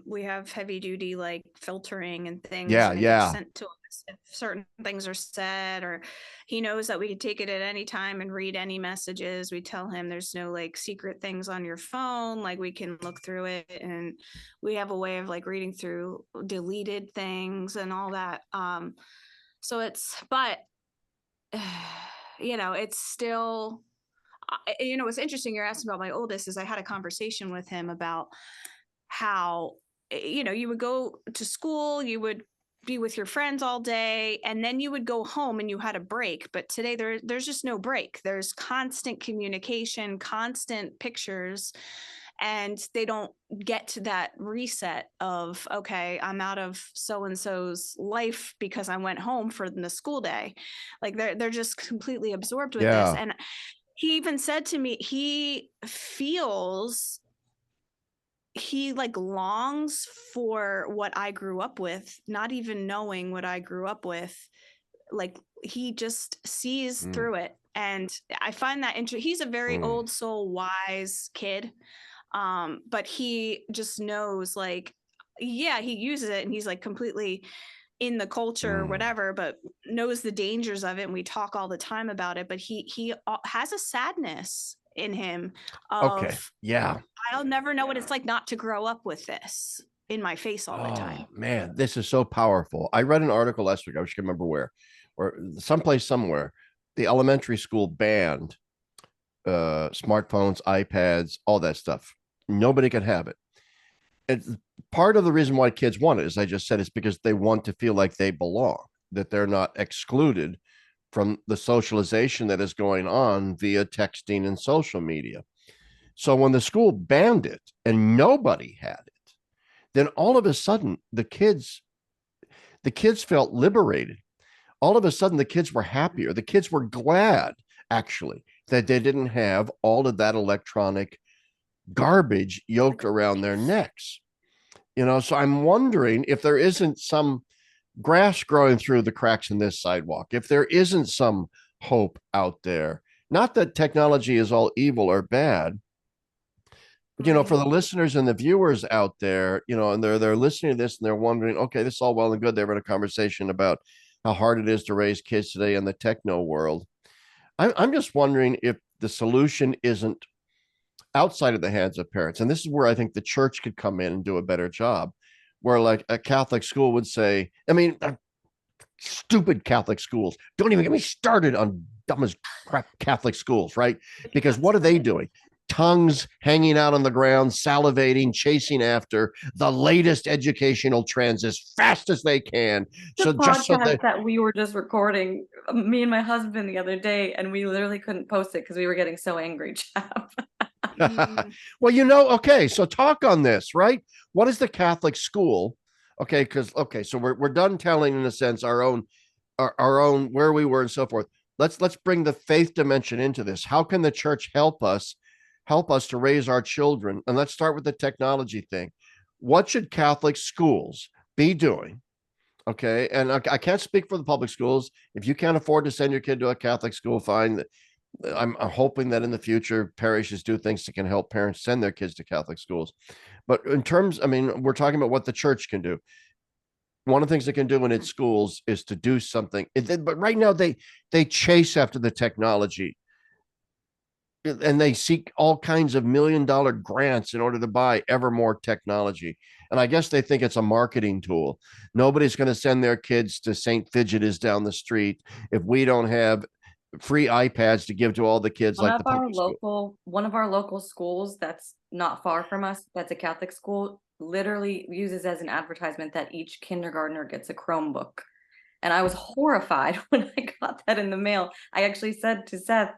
We have heavy duty like filtering and things, Yeah, and it gets yeah. sent to us if certain things are said, or he knows that we can take it at any time and read any messages. We tell him there's no like secret things on your phone, like we can look through it, and we have a way of like reading through deleted things and all that. So but it's still what's interesting, you're asking about my oldest, is I had a conversation with him about how you would go to school, you would be with your friends all day, and then you would go home and you had a break. But today there's just no break. There's constant communication, constant pictures, and they don't get to that reset of, okay, I'm out of so and so's life because I went home for the school day. Like they're just completely absorbed with this. Yeah. And he even said to me, he like longs for what I grew up with, not even knowing what I grew up with. Like he just sees Mm, through it. And I find that interesting. He's a very mm, old soul, wise kid. But he just knows, like, yeah, he uses it and he's like completely in the culture or mm. whatever, but knows the dangers of it. And we talk all the time about it. But he has a sadness in him Okay. of, Yeah. I'll never know what it's like not to grow up with this in my face all the Oh time. man, this is so powerful. I read an article last week. I wish I could remember where someplace somewhere, the elementary school banned smartphones, iPads, all that stuff. Nobody could have it. It's part of the reason why kids want it, as I just said, is because they want to feel like they belong, that they're not excluded from the socialization that is going on via texting and social media. So when the school banned it and nobody had it, then all of a sudden the kids felt liberated. All of a sudden the kids were happier. The kids were glad actually that they didn't have all of that electronic garbage yoked around their necks. So I'm wondering if there isn't some grass growing through the cracks in this sidewalk, if there isn't some hope out there. Not that technology is all evil or bad, but for Right. the listeners and the viewers out there, and they're listening to this and they're wondering, okay, this is all well and good. They were in a conversation about how hard it is to raise kids today in the techno world. I'm just wondering if the solution isn't outside of the hands of parents. And this is where I think the church could come in and do a better job, where like a Catholic school would say, I mean, stupid Catholic schools. Don't even get me started on dumb as crap Catholic schools, right? Because what are they doing? Tongues hanging out on the ground, salivating, chasing after the latest educational trends as fast as they can. The So just so podcast they, that we were just recording, me and my husband the other day, and we literally couldn't post it because we were getting so angry, Chapp. Mm. well, okay. So talk on this, right? What is the Catholic school? Okay, so we're done telling in a sense our own where we were and so forth. Let's bring the faith dimension into this. How can the church help us to raise our children? And let's start with the technology thing. What should Catholic schools be doing? Okay, and I can't speak for the public schools. If you can't afford to send your kid to a Catholic school, fine. I'm hoping that in the future parishes do things that can help parents send their kids to Catholic schools. But in terms, I mean, we're talking about what the church can do. One of the things they can do in its schools is to do something. But right now they chase after the technology and they seek all kinds of $1 million grants in order to buy ever more technology. And I guess they think it's a marketing tool. Nobody's going to send their kids to St. Fidgetis down the street if we don't have free iPads to give to all the kids One like of the our public school. local schools that's not far from us, that's a Catholic school, literally uses as an advertisement that each kindergartner gets a Chromebook. And I was horrified when I got that in the mail. I actually said to Seth,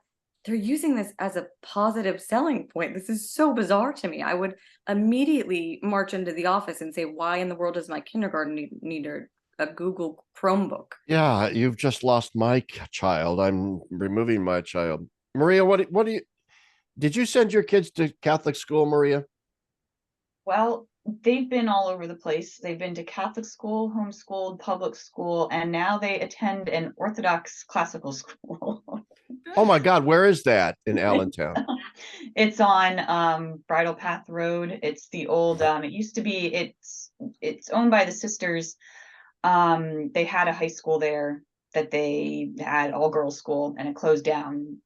they're using this as a positive selling point. This is so bizarre to me. I would immediately march into the office and say, why in the world does my kindergarten need a Google Chromebook? Yeah, you've just lost my child. I'm removing my child. Maria, what do you did you send your kids to Catholic school, Maria? Well, they've been all over the place. They've been to Catholic school, homeschooled, public school, and now they attend an Orthodox classical school. Oh my God, where is that in Allentown? It's on Bridle Path Road. It's the old it used to be, it's owned by the sisters. They had a high school there that they had all girls school, and it closed down.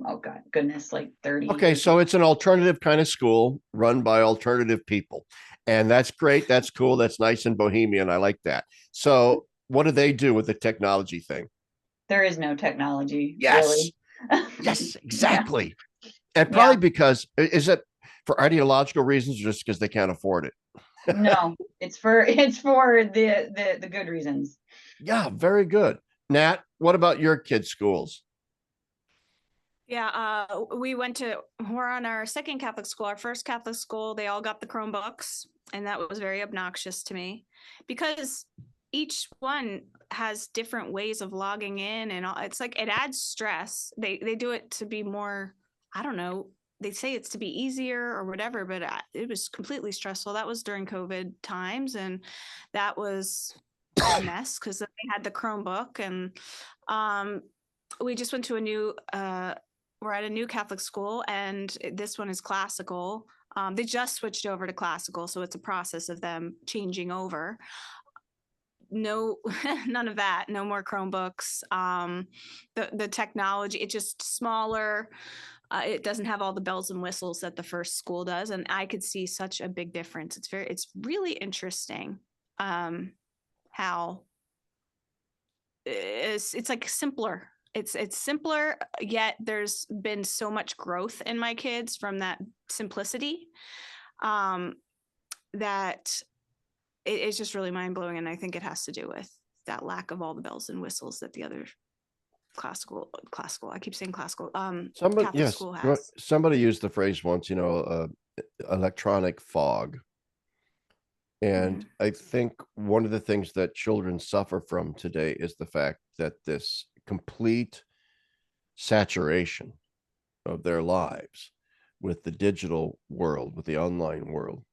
Oh God, goodness, like 30 Okay, years so ago. it's an alternative kind of school run by alternative people. And that's great. That's cool. That's nice and bohemian. I like that. So, what do they do with the technology thing? There is no technology, Yes. really. Yes, Yeah, exactly. And yeah. probably because is it for ideological reasons or just because they can't afford it? No, it's for the good reasons. Yeah, very good. Nat, what about your kids' schools? Yeah, we're on our second Catholic school. Our first Catholic school, they all got the Chromebooks, and that was very obnoxious to me because each one has different ways of logging in, and it's like it adds stress. They do it to be more, I don't know. They say it's to be easier or whatever, but it was completely stressful. That was during COVID times, and that was a mess because they had the Chromebook, and we just went to a new we're at a new Catholic school, and this one is classical. They just switched over to classical, so it's a process of them changing over. No, none of that. No more Chromebooks. The technology, it's just smaller. It doesn't have all the bells and whistles that the first school does, and I could see such a big difference. It's really interesting how it's like simpler. It's simpler, yet there's been so much growth in my kids from that simplicity that it's just really mind-blowing, and I think it has to do with that lack of all the bells and whistles that the other classical I keep saying classical Somebody, Catholic yes, school has. somebody used the phrase once, electronic fog. And Mhm. I think one of the things that children suffer from today is the fact that this complete saturation of their lives with the digital world, with the online world,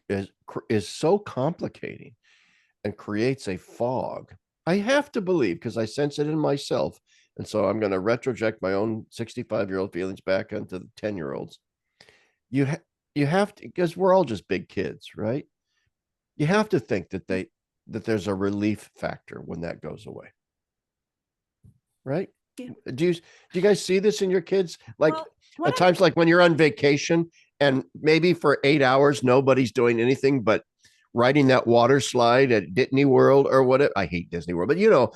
is so complicating and creates a fog. I have to believe because I sense it in myself. And so I'm going to retroject my own 65-year-old feelings back onto the 10-year-olds. You you have to, because we're all just big kids, right? You have to think that there's a relief factor when that goes away, right? Yeah. Do you guys see this in your kids? Like Well, at times, like when you're on vacation and maybe for 8 hours nobody's doing anything but riding that water slide at Disney World or whatever. I hate Disney World, but yeah,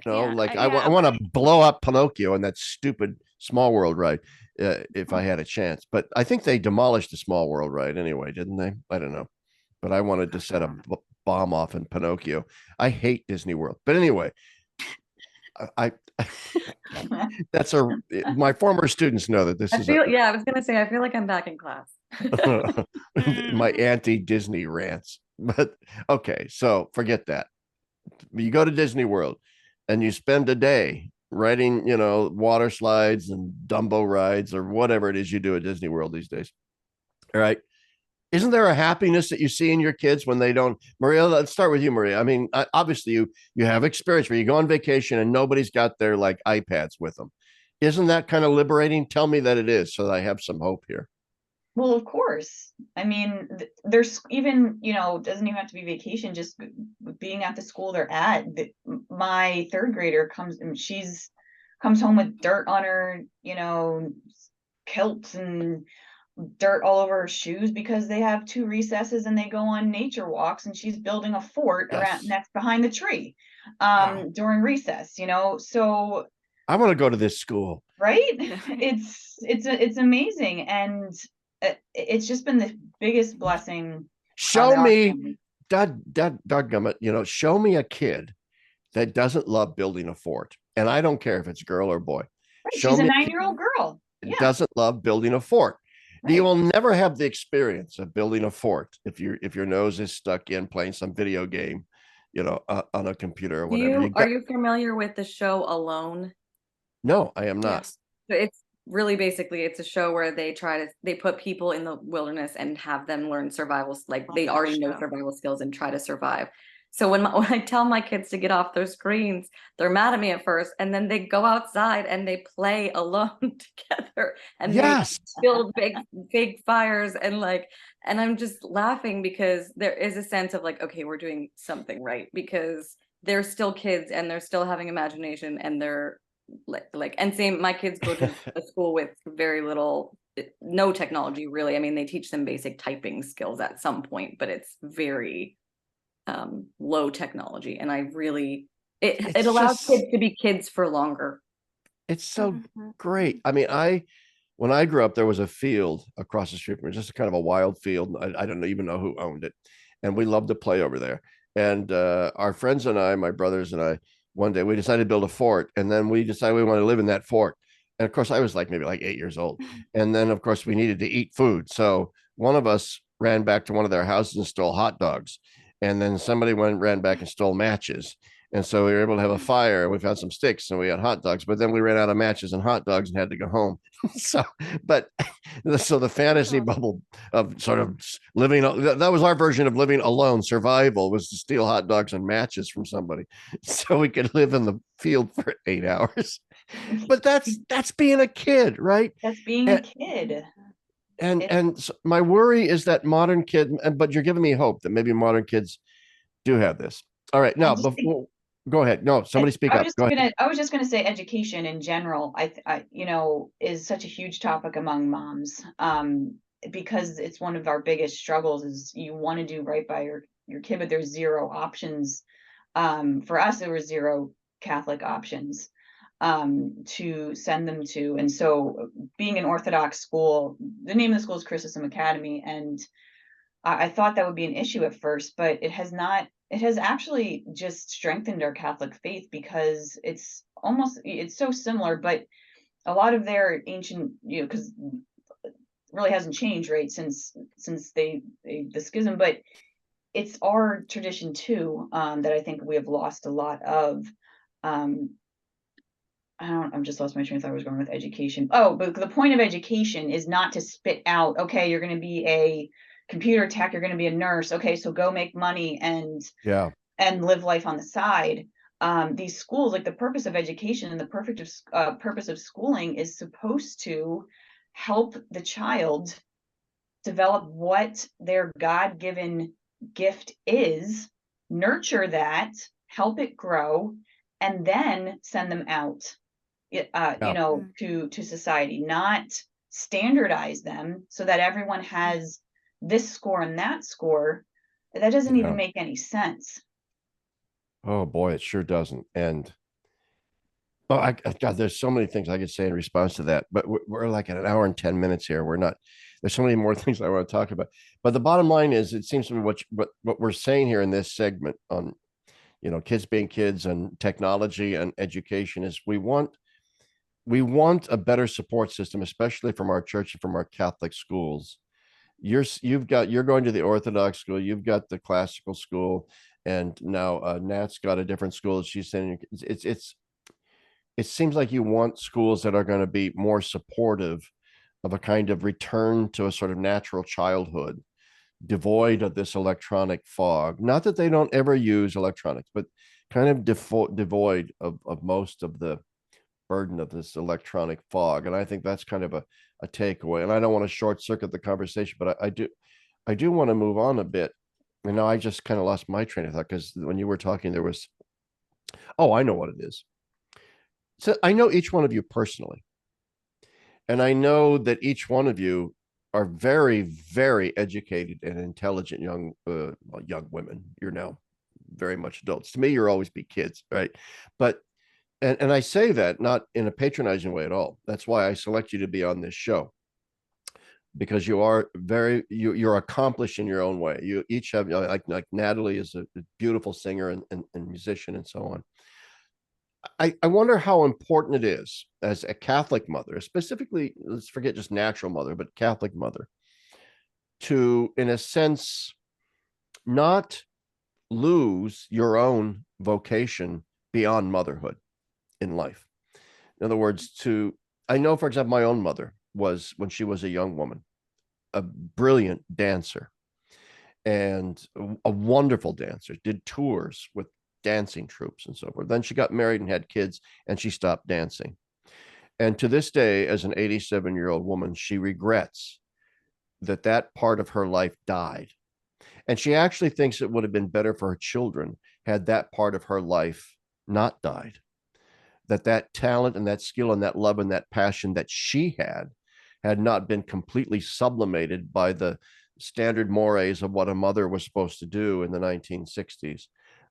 like I yeah, want but to blow up Pinocchio in that stupid Small World ride if I had a chance. But I think they demolished the Small World ride anyway, didn't they? I don't know. But I wanted to set a bomb off in Pinocchio. I hate Disney World. But anyway, I that's my former students know that this I is feel, yeah, I was gonna say, I feel like I'm back in class. my anti-Disney rants. But okay, so forget that. You go to Disney World and you spend a day riding, water slides and Dumbo rides or whatever it is you do at Disney World these days. All right. Isn't there a happiness that you see in your kids when they don't? Maria, let's start with you, Maria. I mean, obviously you have experience where you go on vacation and nobody's got their like iPads with them. Isn't that kind of liberating? Tell me that it is so that I have some hope here. Well, of course. I mean, there's even, doesn't even have to be vacation, just being at the school they're at. My third grader comes home with dirt on her, kilts and dirt all over her shoes because they have two recesses and they go on nature walks, and she's building a fort around Yes. next behind the tree Wow. during recess, so I want to go to this school. right. It's amazing, and it's just been the biggest blessing on Show our me, family. dad, dadgummit, show me a kid that doesn't love building a fort. And I don't care if it's girl or boy. Right. Show She's a me a 9-year-old girl. kid that Yeah. doesn't love building a fort. You Right. will never have the experience of building a fort if your nose is stuck in playing some video game, on a computer or whatever. Are you familiar with the show Alone? No, I am not. Yes. So it's really basically it's a show where they put people in the wilderness and have them learn survival, like Love they that already know show. survival skills and try to survive. So when I tell my kids to get off their screens, they're mad at me at first, and then they go outside and they play alone together, and they Yes. build big fires, and I'm just laughing because there is a sense of like, okay, we're doing something right, because they're still kids and they're still having imagination, and they're and same, my kids go to a school with very little, no technology really. I mean, they teach them basic typing skills at some point, but it's very low technology, and I really, it It's allows just, kids to be kids for longer. it's so Mhm. great. I mean, when I grew up, there was a field across the street from me, just a kind of a wild field. I don't even know who owned it. And we loved to play over there. And our friends and I, my brothers and I, one day we decided to build a fort. And then we decided we wanted to live in that fort. And of course, I was like maybe like 8 years old. And then, of course, we needed to eat food. So one of us ran back to one of their houses and stole hot dogs. And then somebody ran back and stole matches. And so we were able to have a fire, and we found some sticks and we had hot dogs, but then we ran out of matches and hot dogs and had to go home. So, but so the fantasy bubble of sort of living, that was our version of living alone. Survival was to steal hot dogs and matches from somebody so we could live in the field for 8 hours. But that's being a kid, right? That's being a And kid. my worry is that modern kid, but you're giving me hope that maybe modern kids do have this. All right, I now just think before, go ahead. No, somebody speak up. Go ahead. I was just gonna say education in general, is such a huge topic among moms. Because it's one of our biggest struggles is you want to do right by your kid, but there's zero options. For us, there were zero Catholic options to send them to. And so being an Orthodox school, the name of the school is Chrysostom Academy, and I thought that would be an issue at first, but it has not. It has actually just strengthened our Catholic faith because it's so similar, but a lot of their ancient, because it really hasn't changed, right, since the schism, but it's our tradition too, that I think we have lost a lot of. Um, I'm just lost my train of thought. I was going with education. Oh, but the point of education is not to spit out, okay, you're going to be a computer tech, you're going to be a nurse. Okay, so go make money Yeah. and live life on the side. These schools, like the purpose of education and the purpose of schooling is supposed to help the child develop what their God-given gift is, nurture that, help it grow, and then send them out Yeah. to society, not standardize them so that everyone has this score and that score. That doesn't even Yeah. make any sense. Oh boy, it sure doesn't. And oh, God, there's so many things I could say in response to that, but we're like at an hour and 10 minutes here. We're not. There's so many more things I want to talk about. But the bottom line is, it seems to me what we're saying here in this segment on, kids being kids and technology and education is we want a better support system, especially from our church and from our Catholic schools. You're going to the Orthodox school, you've got the classical school, and now Nat's got a different school that she's sending. It seems like you want schools that are going to be more supportive of a kind of return to a sort of natural childhood, devoid of this electronic fog. Not that they don't ever use electronics, but kind of devoid of most of the burden of this electronic fog. And I think that's kind of a takeaway. And I don't want to short circuit the conversation, but I do want to move on a bit. And now I just kind of lost my train of thought because when you were talking, there was, oh, I know what it is. So I know each one of you personally, and I know that each one of you are very, very educated and intelligent young women. You're now very much adults. To me, you'll always be kids, right? But and I say that not in a patronizing way at all. That's why I select you to be on this show, because you're accomplished in your own way. You each have, like Natalie is a beautiful singer and musician and so on. I wonder how important it is as a Catholic mother, specifically, let's forget just natural mother, but Catholic mother, to, in a sense, not lose your own vocation beyond motherhood in life. In other words, I know, for example, my own mother was, when she was a young woman, a brilliant dancer and a wonderful dancer, did tours with dancing troupes and so forth. Then she got married and had kids, and she stopped dancing. And to this day, as an 87-year-old woman, she regrets that that part of her life died. And she actually thinks it would have been better for her children had that part of her life not died. That talent and that skill and that love and that passion that she had not been completely sublimated by the standard mores of what a mother was supposed to do in the 1960s,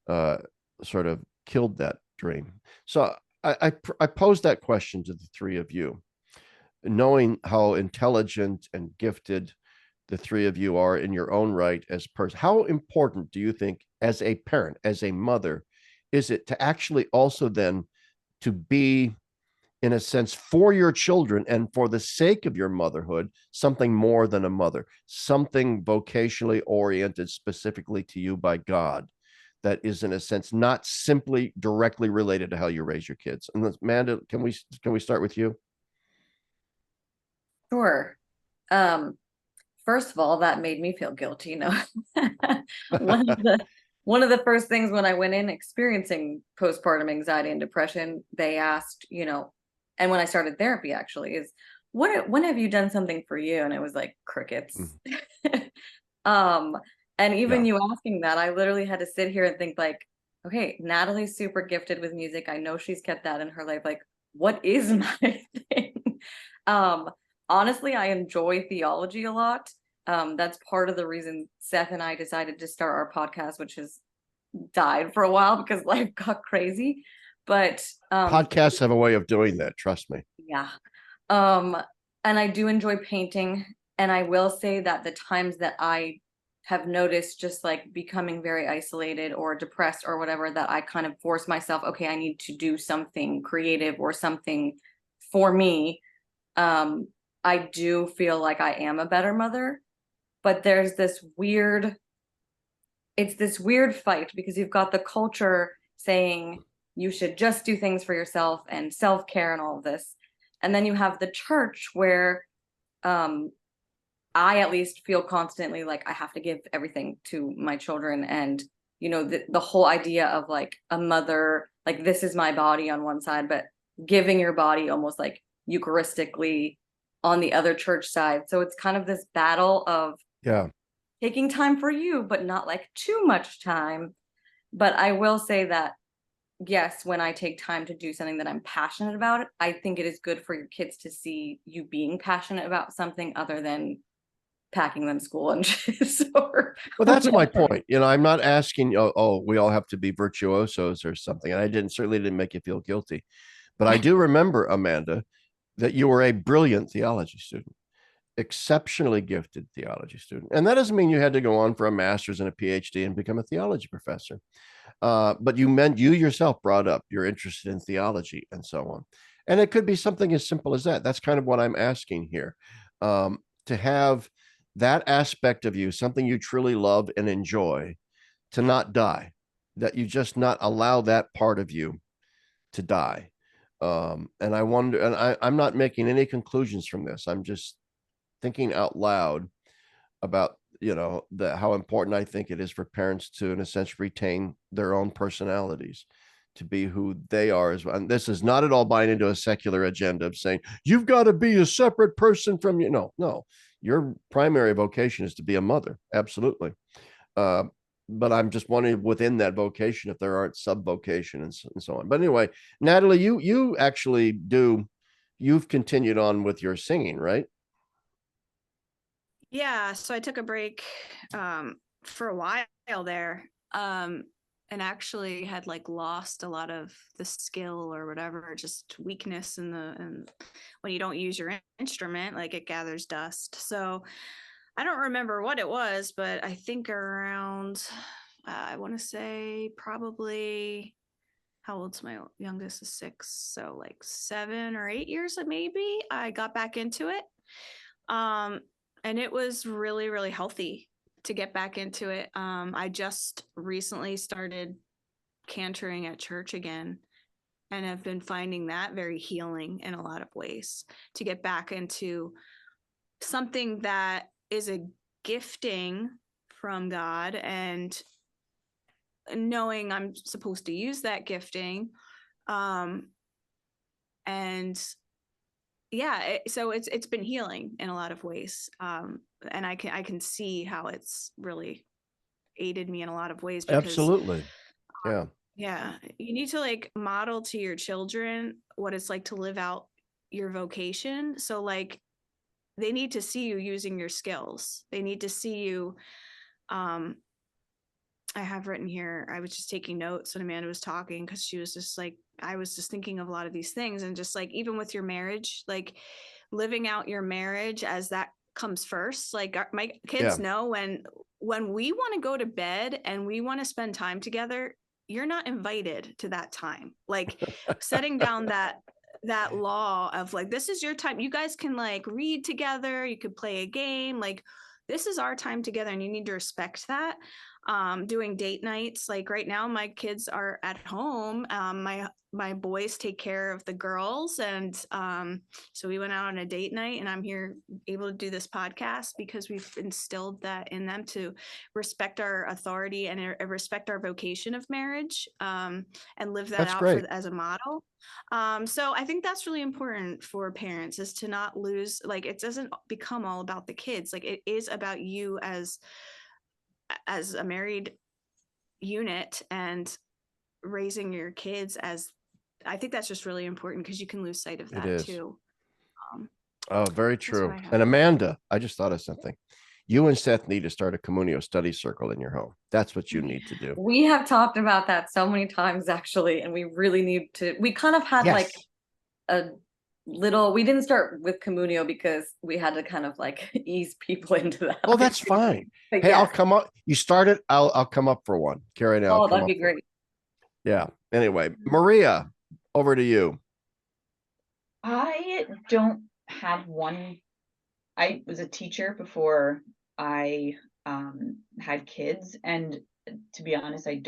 uh, sort of killed that dream. So I posed that question to the three of you, knowing how intelligent and gifted the three of you are in your own right as person. How important do you think, as a parent, as a mother, is it to actually also then to be, in a sense, for your children and for the sake of your motherhood, something more than a mother, something vocationally oriented specifically to you by God, that is, in a sense, not simply directly related to how you raise your kids? And Amanda, can we start with you? Sure. Um, First of all, that made me feel guilty. No, one of the one of the first things when I went in experiencing postpartum anxiety and depression, they asked, and when I started therapy actually, is when have you done something for you? And it was like crickets. um, and even Yeah. you asking that, I literally had to sit here and think like, okay, Natalie's super gifted with music. I know she's kept that in her life. Like, what is my thing? Um, Honestly, I enjoy theology a lot. That's part of the reason Seth and I decided to start our podcast, which has died for a while because life got crazy. But Podcasts have a way of doing that, trust me. yeah. Um, and I do enjoy painting. And I will say that the times that I have noticed just like becoming very isolated or depressed or whatever, that I kind of force myself, okay, I need to do something creative or something for me. I do feel like I am a better mother, but it's this weird fight because you've got the culture saying you should just do things for yourself and self-care and all of this. And then you have the church where um I at least feel constantly like I have to give everything to my children. And the whole idea of like a mother, like this is my body on one side, but giving your body almost like eucharistically on the other church side. So it's kind of this battle of Yeah. taking time for you, but not like too much time. But I will say that yes, when I take time to do something that I'm passionate about, I think it is good for your kids to see you being passionate about something other than packing them school lunches or Well, that's my whatever. point. I'm not asking, we all have to be virtuosos or something. And I certainly didn't make you feel guilty. But I do remember, Amanda, that you were a brilliant theology student, exceptionally gifted theology student. And that doesn't mean you had to go on for a master's and a PhD and become a theology professor. But you yourself brought up you're interested in theology and so on. And it could be something as simple as that. That's kind of what I'm asking here. To have that aspect of you, something you truly love and enjoy, to not die, that you just not allow that part of you to die. And I wonder, and I'm not making any conclusions from this. I'm just thinking out loud about how important I think it is for parents to, in a sense, retain their own personalities, to be who they are as well. And this is not at all buying into a secular agenda of saying you've got to be a separate person from you. No, your primary vocation is to be a mother, absolutely. uh, but I'm just wondering within that vocation if there aren't sub vocation and so on. But anyway, Natalie, you actually you've continued on with your singing, right? Yeah, so I took a break for a while there, and actually had like lost a lot of the skill or whatever, just weakness and when you don't use your instrument, like it gathers dust. So I don't remember what it was, but I think around I want to say probably how old's my youngest is 6, so like 7 or 8 years maybe, I got back into it. And it was really, really healthy to get back into it. I just recently started cantering at church again, and I've been finding that very healing in a lot of ways, to get back into something that is a gifting from God, and knowing I'm supposed to use that gifting. And yeah, so it's been healing in a lot of ways. And I can see how it's really aided me in a lot of ways, because Absolutely. Yeah. yeah, you need to like model to your children what it's like to live out your vocation. So like they need to see you using your skills. They need to see you. I have written here, I was just taking notes when Amanda was talking, because she was just like, I was just thinking of a lot of these things, and just like, even with your marriage, like living out your marriage as that comes first. Like my kids Yeah. know when we want to go to bed and we want to spend time together, you're not invited to that time. Like setting down that law of like, this is your time. You guys can like read together, you could play a game, like this is our time together, and you need to respect that. Doing date nights, like right now my kids are at home. My boys take care of the girls, and so we went out on a date night, and I'm here able to do this podcast because we've instilled that in them, to respect our authority and respect our vocation of marriage, and live that That's out great. as a model. So I think that's really important for parents, is to not lose, like it doesn't become all about the kids. Like it is about you as a married unit, and raising your kids as, I think that's just really important, because you can lose sight of It that is. too. Oh, very That's what true. I have. And Amanda, I just thought of something. You and Seth need to start a communio study circle in your home. That's what you need to do. We have talked about that so many times actually, and we really need to. We kind of had like Yes. a little. We didn't start with communio because we had to kind of like ease people into that. Oh, that's fine. But Hey, I'll yes, come up. You started. I'll come up for one. Carrie and I'll oh, come that'd up be for it. great. Yeah. Anyway, Maria, over to you. I don't have one. I was a teacher before I had kids, and to be honest, I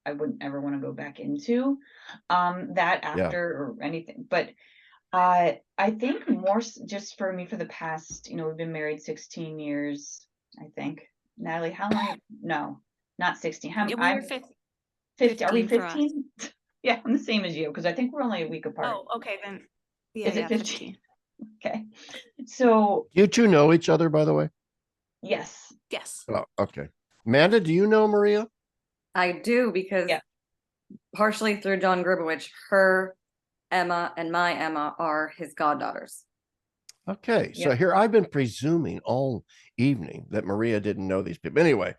wouldn't ever want to go back into that Yeah. after or anything. But I think just for me, for the past, we've been married 16 years, I think. Natalie, how long? No, not 16. Yeah, we were I'm 50. Are we 15 for us. 15? Yeah, I'm the same as you, because I think we're only a week apart. Oh, okay then. Is it 15? 15. Okay. So, You two know each other, by the way? yes. Yes. Oh, okay. Amanda, do you know Maria? I do, because Yeah. partially through John Gribowich, her Emma and my Emma are his goddaughters. Okay. So Yep. here I've been presuming all evening that Maria didn't know these people. Anyway,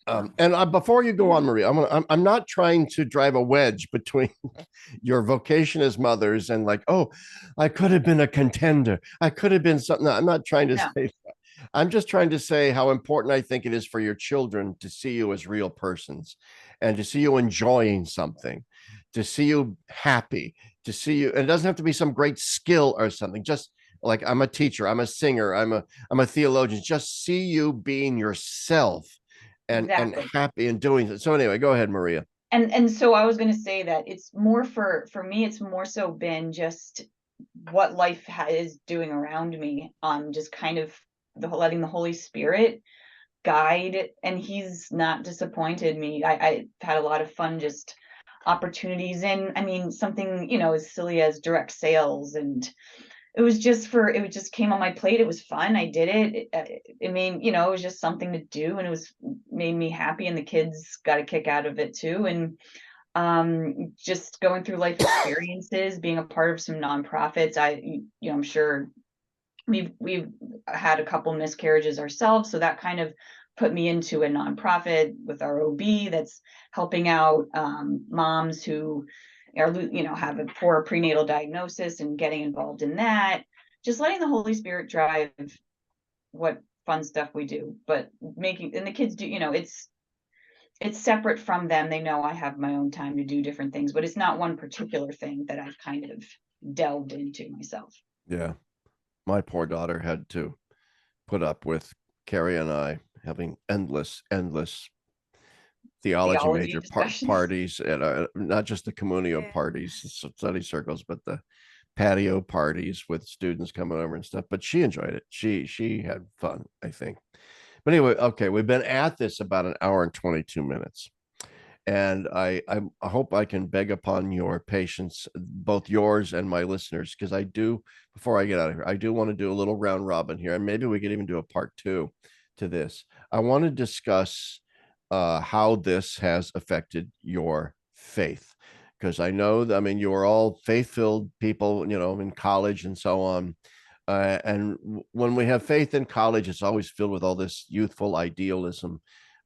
and before you go on, Maria, I'm not trying to drive a wedge between your vocation as mothers and like, oh, I could have been a contender. I could have been something. No, I'm not trying to No. say that. I'm just trying to say how important I think it is for your children to see you as real persons, and to see you enjoying something, to see you happy, to see you. And it doesn't have to be some great skill or something. Just like, I'm a teacher, I'm a singer, I'm a theologian. Just see you being yourself and Exactly. happy and doing it. So anyway, go ahead, Maria. And so I was going to say that it's more for me, it's more so been just what life is doing around me, just kind of letting the Holy Spirit guide, and he's not disappointed me. I had a lot of fun, just opportunities, and I mean, something, as silly as direct sales, and it just came on my plate. It was fun. I did it. It made, it was just something to do, and it was made me happy, and the kids got a kick out of it too. And just going through life experiences, being a part of some nonprofits. I'm sure we've had a couple miscarriages ourselves, so that kind of put me into a nonprofit with our OB that's helping out moms who are, have a poor prenatal diagnosis, and getting involved in that. Just letting the Holy Spirit drive what fun stuff we do, but and the kids do, it's separate from them. They know I have my own time to do different things, but it's not one particular thing that I've kind of delved into myself. Yeah. My poor daughter had to put up with Carrie and I having endless theology Theology major discussions. parties at not just the communio Yeah. parties, study circles, but the patio parties with students coming over and stuff. But she enjoyed it. She had fun, I think. But anyway, okay, we've been at this about an hour and 22 minutes. And I hope I can beg upon your patience, both yours and my listeners, because I do, before I get out of here, I do want to do a little round robin here, and maybe we could even do a part two to this. I want to discuss how this has affected your faith, because I know that, I mean, you are all faith-filled people, you know, in college and so on. And when we have faith in college, it's always filled with all this youthful idealism.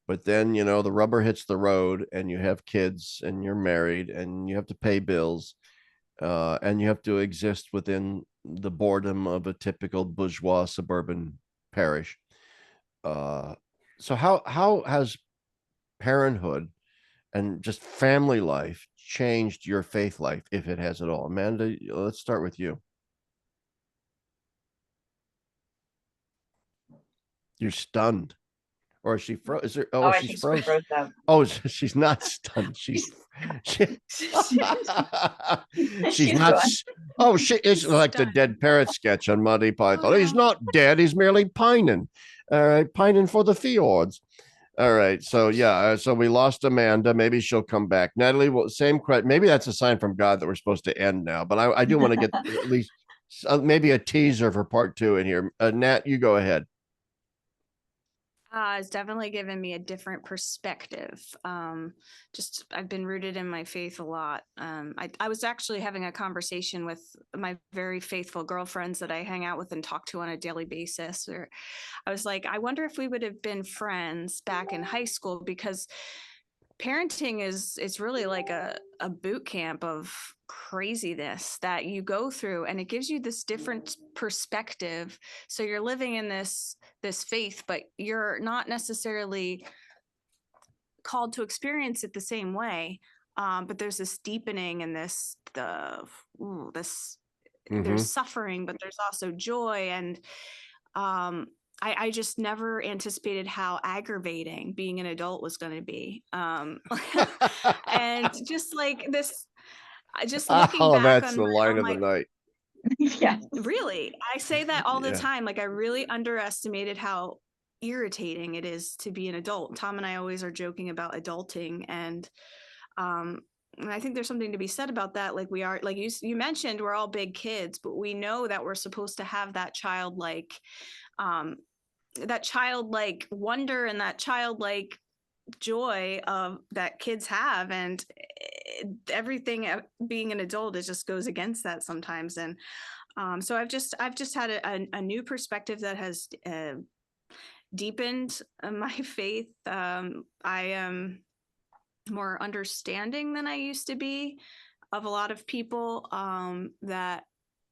But then, you know, the rubber hits the road and you have kids and you're married and you have to pay bills, and you have to exist within the boredom of a typical bourgeois suburban parish. Uh, so how has parenthood and just family life changed your faith life, if it has at all? Amanda, let's start with you. You're stunned. Or is she froze? Is there? Oh, Oh, I she's think she froze. froze up. Oh, she's not stunned. She's she, she's She's not. gone. Oh, she is She's like the stunned. dead parrot sketch on Monty Python. Oh He's no. not dead. He's merely pining. All right, pining for the fjords. All right. So yeah. So we lost Amanda. Maybe she'll come back. Natalie, well, same question. Maybe that's a sign from God that we're supposed to end now. But I do want to get at least maybe a teaser for part two in here. Nat, you go ahead. It's definitely given me a different perspective. Just I've been rooted in my faith a lot. I was actually having a conversation with my very faithful girlfriends that I hang out with and talk to on a daily basis. Or I was like, I wonder if we would have been friends back in high school, because parenting is it's really like a boot camp of craziness that you go through, and it gives you this different perspective. So you're living in this faith, but you're not necessarily called to experience it the same way. But there's this deepening and this Mm-hmm. there's suffering, but there's also joy. And I just never anticipated how aggravating being an adult was going to be. And just like this, just looking Oh, back that's on the line on of the my, night. Yes. really, I say that all the Yeah. time. Like I really underestimated how irritating it is to be an adult. Tom and I always are joking about adulting, um, and I think there's something to be said about that. Like we are, like you mentioned, we're all big kids, but we know that we're supposed to have um, that childlike wonder and that childlike joy of that kids have. And everything being an adult, it just goes against that sometimes. And so I've just had a new perspective that has deepened my faith. I am more understanding than I used to be of a lot of people that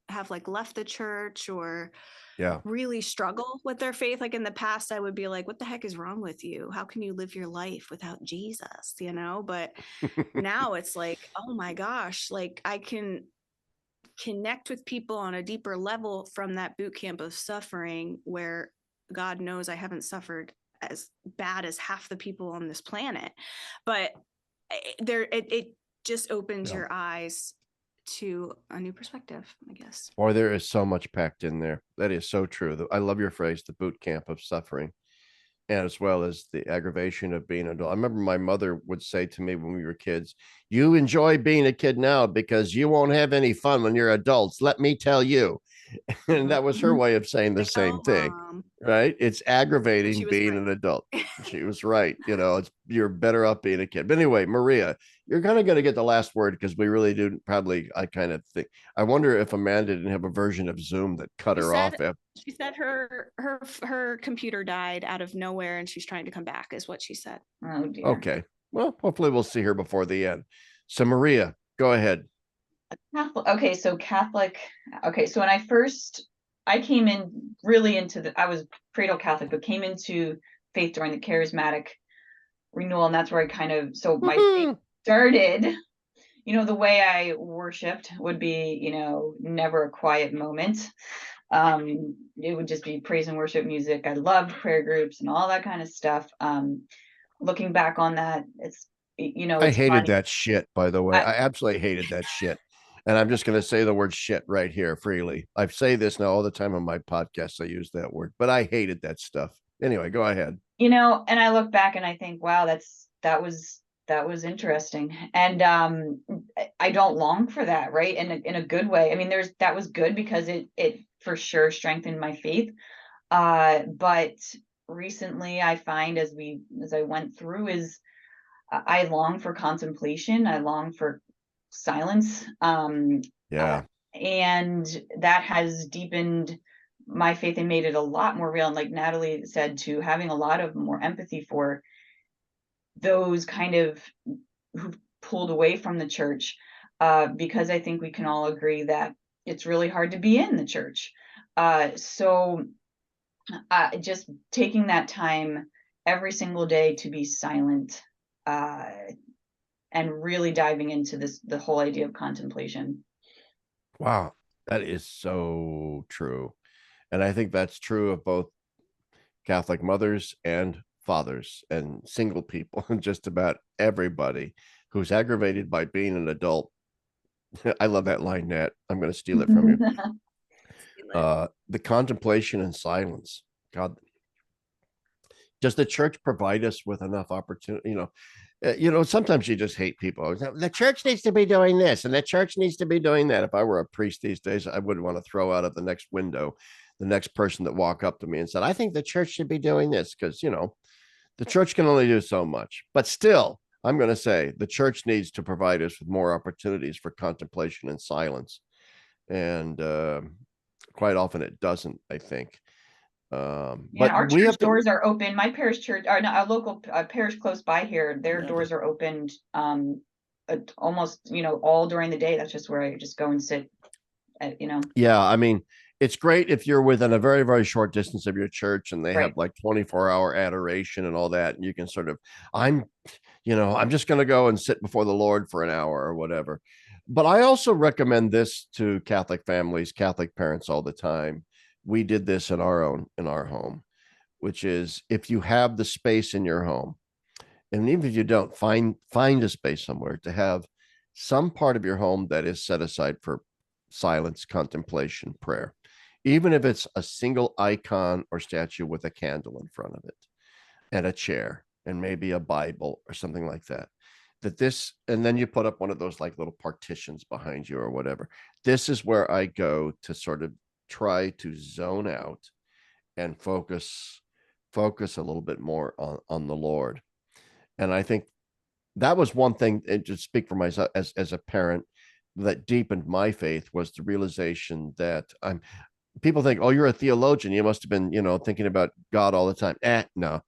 have like left the church or Yeah. really struggle with their faith. Like in the past, I would be like, what the heck is wrong with you? How can you live your life without Jesus? But now it's like, oh my gosh, like I can connect with people on a deeper level from that boot camp of suffering, where God knows I haven't suffered as bad as half the people on this planet. But it just opens Yeah. your eyes to a new perspective, I guess. Boy, there is so much packed in there. That is so true. I love your phrase, the boot camp of suffering, and as well as the aggravation of being an adult. I remember my mother would say to me when we were kids, "You enjoy being a kid now because you won't have any fun when you're adults. Let me tell you." And that was her Mhm. way of saying the Like, same oh, thing, mom. right? It's And aggravating she was being right. an adult. She was right. You know, you're better off being a kid. But anyway, Maria, you're kind of going to get the last word, because we really do probably, I kind of think, I wonder if Amanda didn't have a version of Zoom that cut She her off. said she said her computer died out of nowhere and she's trying to come back, is what she said. Oh dear. Okay. Well, hopefully we'll see her before the end. So Maria, go ahead. Catholic. Okay, so Catholic. Okay, so when I came in really into I was cradle Catholic, but came into faith during the charismatic renewal. And that's where I kind of, so my faith started, the way I worshiped would be, never a quiet moment. It would just be praise and worship music. I loved prayer groups and all that kind of stuff. Looking back on that, I it's hated funny. that shit, by the way. I absolutely hated that shit. And I'm just going to say the word shit right here freely. I say this now all the time on my podcast. I use that word, but I hated that stuff. Anyway, go ahead. And I look back and I think, wow, that was interesting. And I don't long for that, right? In a good way. I mean, that was good because it for sure strengthened my faith. But recently I find as I went through is I long for contemplation. I long for silence. Yeah. And that has deepened my faith and made it a lot more real. And like Natalie said, to having a lot of more empathy for those kind of who pulled away from the church, because I think we can all agree that it's really hard to be in the church. So just taking that time every single day to be silent, and really diving into the whole idea of contemplation. Wow. That is so true. And I think that's true of both Catholic mothers and fathers and single people and just about everybody who's aggravated by being an adult. I love that line, Nat. I'm going to steal it from you. The contemplation and silence. God, does the church provide us with enough opportunity? Sometimes you just hate people. The church needs to be doing this and the church needs to be doing that. If I were a priest these days, I would want to throw out of the next window the next person that walked up to me and said, I think the church should be doing this, because, the church can only do so much. But still, I'm going to say the church needs to provide us with more opportunities for contemplation and silence. And quite often it doesn't, I think. But our we church have to, doors are open. My parish church, or no, a local parish close by here, their doors are opened almost, all during the day. That's just where I just go and sit, Yeah, I mean, it's great if you're within a very, very short distance of your church and they have Right. like 24-hour adoration and all that. And you can sort of, I'm just going to go and sit before the Lord for an hour or whatever. But I also recommend this to Catholic families, Catholic parents all the time. We did this in our home, which is if you have the space in your home, and even if you don't, find a space somewhere to have some part of your home that is set aside for silence, contemplation, prayer, even if it's a single icon or statue with a candle in front of it and a chair and maybe a Bible or something like that. And then you put up one of those like little partitions behind you or whatever. This is where I go to sort of try to zone out and focus a little bit more on the Lord. And I think that was one thing, and to speak for myself as a parent, that deepened my faith was the realization that people think, oh, you're a theologian, you must have been, thinking about God all the time. No.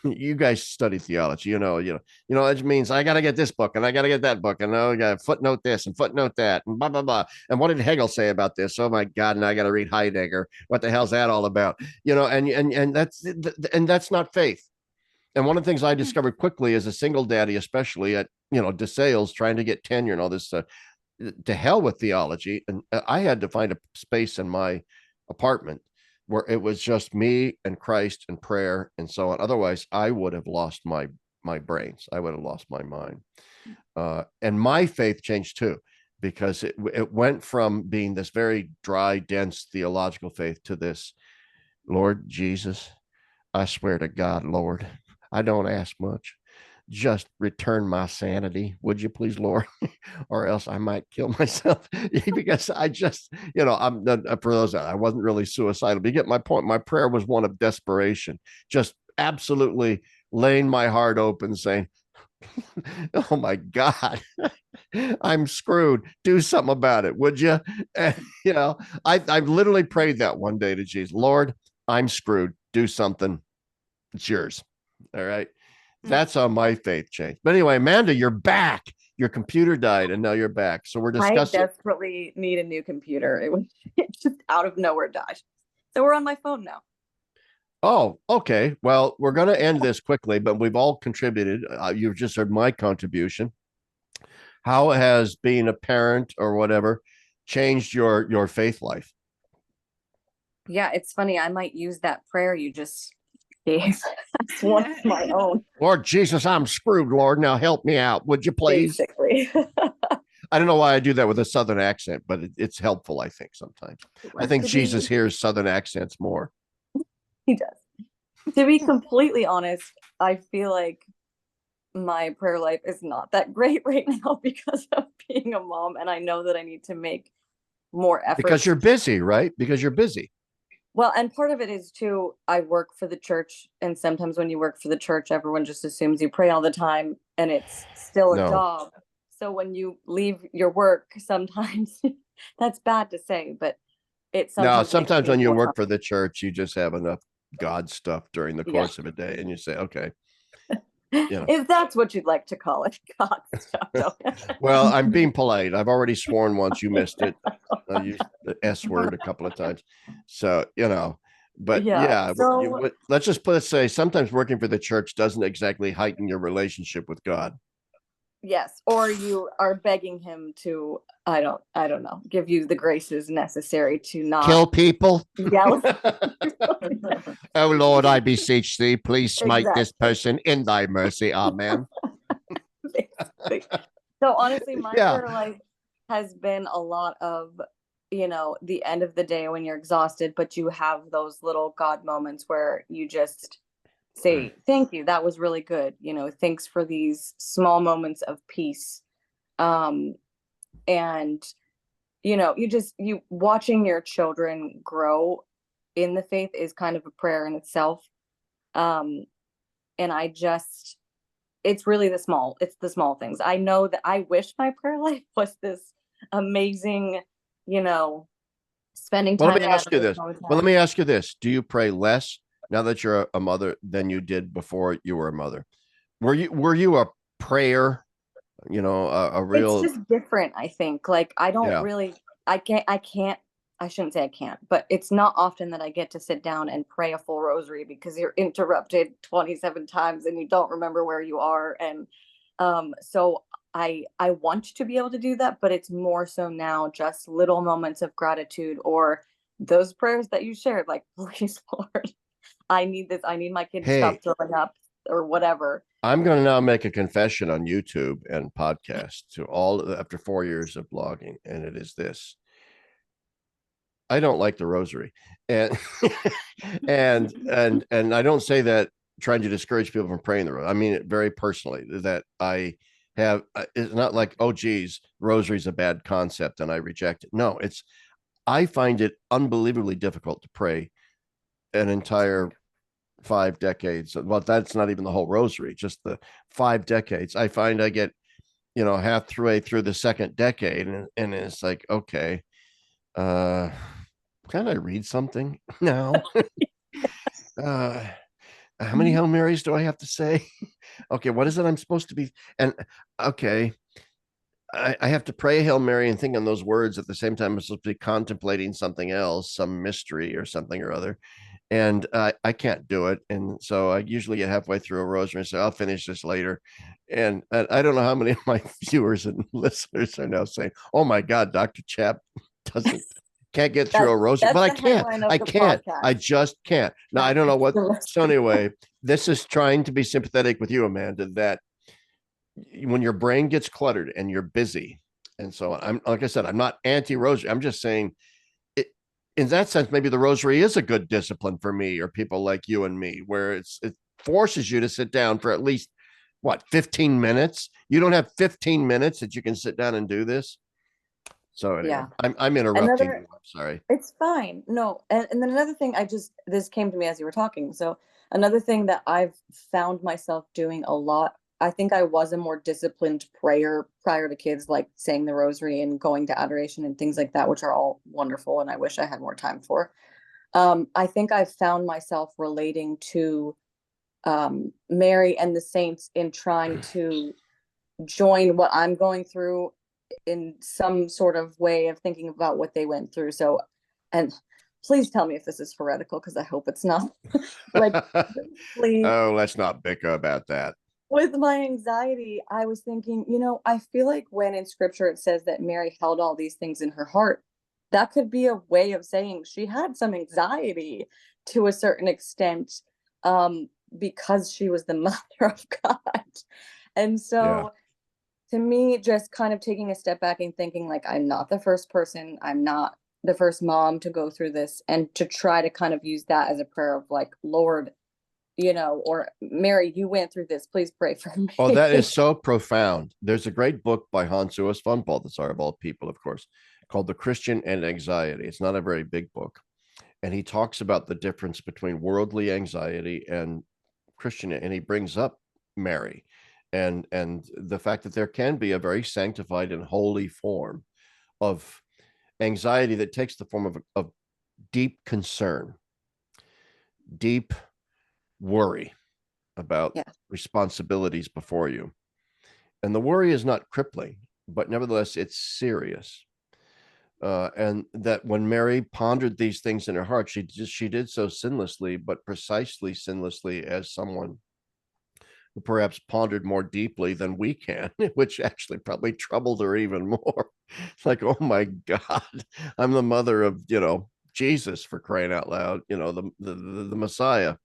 You guys study theology, it means I got to get this book and I got to get that book and I got to footnote this and footnote that and blah blah blah. And what did Hegel say about this? Oh my God! And I got to read Heidegger. What the hell's that all about? And that's not faith. And one of the things I discovered quickly as a single daddy, especially at DeSales, trying to get tenure and all this, to hell with theology, and I had to find a space in my apartment where it was just me and Christ and prayer and so on. Otherwise, I would have lost my brains. I would have lost my mind. And my faith changed too, because it went from being this very dry, dense theological faith to this, Lord Jesus, I swear to God, Lord, I don't ask much. Just return my sanity, would you please, Lord? Or else I might kill myself. Because I just, I'm for those that I wasn't really suicidal. But you get my point. My prayer was one of desperation, just absolutely laying my heart open, saying, oh my God, I'm screwed. Do something about it, would you? And, I literally prayed that one day to Jesus, Lord, I'm screwed. Do something. It's yours. All right. That's how my faith changed. But anyway, Amanda, you're back. Your computer died and now you're back. So we're discussing. I desperately need a new computer. It just out of nowhere died. So we're on my phone now. Oh, okay. Well, we're going to end this quickly, but we've all contributed. You've just heard my contribution. How has being a parent or whatever changed your faith life? Yeah, it's funny. I might use that prayer you just gave as one of my own, Lord Jesus, I'm screwed. Lord, now help me out, would you please? basically. I don't know why I do that with a Southern accent, but it's helpful. I think sometimes. I think To be, Jesus hears Southern accents more. he does. To be completely honest, I feel like my prayer life is not that great right now because of being a mom, and I know that I need to make more Because efforts. you're busy, right? Because you're busy. Well, and part of it is too, I work for the church, and sometimes when you work for the church, everyone just assumes you pray all the time, and it's still a No, job. So when you leave your work, sometimes that's bad to say, but it no. sometimes makes Sometimes me when you more time. work for the church, you just have enough God stuff during the Yeah. course of a day, and you say, okay, you know. If that's what you'd like to call it, God stuff. Well, I'm being polite. I've already sworn once. You missed it. I used the S word a couple of times. So, but Yeah. yeah, So let's just let's say sometimes working for the church doesn't exactly heighten your relationship with God. yes, or you are begging him to, I don't know, give you the graces necessary to not Kill people. yell. Oh Lord, I beseech thee, please smite this Exactly. person in thy mercy. Amen. Basically. So honestly, my Yeah. prayer life has been a lot of, the end of the day when you're exhausted, but you have those little God moments where you just say, thank you, that was really good. Thanks for these small moments of peace. And you watching your children grow in the faith is kind of a prayer in itself. Um, and it's the small things. I know that I wish my prayer life was this amazing, you know, spending Well, let time me in ask you adoration this. all the Well, let time. me ask you this. Do you pray less now that you're a mother than you did before you were a mother? Were you a prayer, a It's real, just different, I think. Like I don't yeah. really I can't I shouldn't say I can't, but it's not often that I get to sit down and pray a full rosary because you're interrupted 27 times and you don't remember where you are. And so I want to be able to do that, but it's more so now just little moments of gratitude or those prayers that you shared, like, please, Lord, I need this. I need my kid to stop Hey, throwing up or whatever. I'm going to now make a confession on YouTube and podcast to all after 4 years of blogging, and it is this: I don't like the rosary, and and I don't say that trying to discourage people from praying the rosary. I mean it very personally. That I have. It's not like, oh geez, rosary's a bad concept and I reject it. No, it's I find it unbelievably difficult to pray an entire 5 decades. Well, that's not even the whole rosary, just the 5 decades. I find I get, halfway through the second decade, and it's like, okay, uh, can I read something now? uh, how many Hail Marys do I have to say? Okay, what is it I'm supposed to be? And okay, I have to pray Hail Mary and think on those words at the same time. I'm supposed to be contemplating something else, some mystery or something or other. And I can't do it. And so I usually get halfway through a rosary and say, I'll finish this later. And I don't know how many of my viewers and listeners are now saying, oh my God, Dr. Chapp doesn't can't get through That's a rosary, that's but I the can't. headline of I the can't. I podcast. just can't. Now I Chat don't know gets what. the So rosary. anyway, this is trying to be sympathetic with you, Amanda, that when your brain gets cluttered and you're busy and so on, I'm like I said, I'm not anti-rosary. I'm just saying it in that sense, maybe the rosary is a good discipline for me or people like you and me, where it forces you to sit down for at least what 15 minutes. You don't have 15 minutes that you can sit down and do this. So anyway, Yeah. I'm interrupting Another you. I'm sorry. It's fine. No, and then another thing, this came to me as you were talking. So another thing that I've found myself doing a lot, I think I was a more disciplined prayer prior to kids, like saying the rosary and going to adoration and things like that, which are all wonderful and I wish I had more time for. I think I've found myself relating to Mary and the saints in trying to join what I'm going through in some sort of way of thinking about what they went through. So, and please tell me if this is heretical, because I hope it's not. Like, please, Oh, let's not bicker about that. with my anxiety, I was thinking, I feel like when in scripture it says that Mary held all these things in her heart, that could be a way of saying she had some anxiety to a certain extent, because she was the mother of God. And Yeah. so, to me, just kind of taking a step back and thinking, like, I'm not the first person, I'm not the first mom to go through this, and to try to kind of use that as a prayer of, like, Lord, or Mary, you went through this, please pray for Oh, me. that is so profound. There's a great book by Hans Urs von Balthasar, of all people, of course, called The Christian and Anxiety. It's not a very big book. And he talks about the difference between worldly anxiety and Christian, and he brings up Mary and the fact that there can be a very sanctified and holy form of anxiety that takes the form of deep concern, deep worry about Yeah. responsibilities before you. And the worry is not crippling, but nevertheless, it's serious. And that when Mary pondered these things in her heart, she did so sinlessly, but precisely sinlessly as someone who perhaps pondered more deeply than we can, which actually probably troubled her even more. It's like, oh my God, I'm the mother of, Jesus, for crying out loud, the Messiah.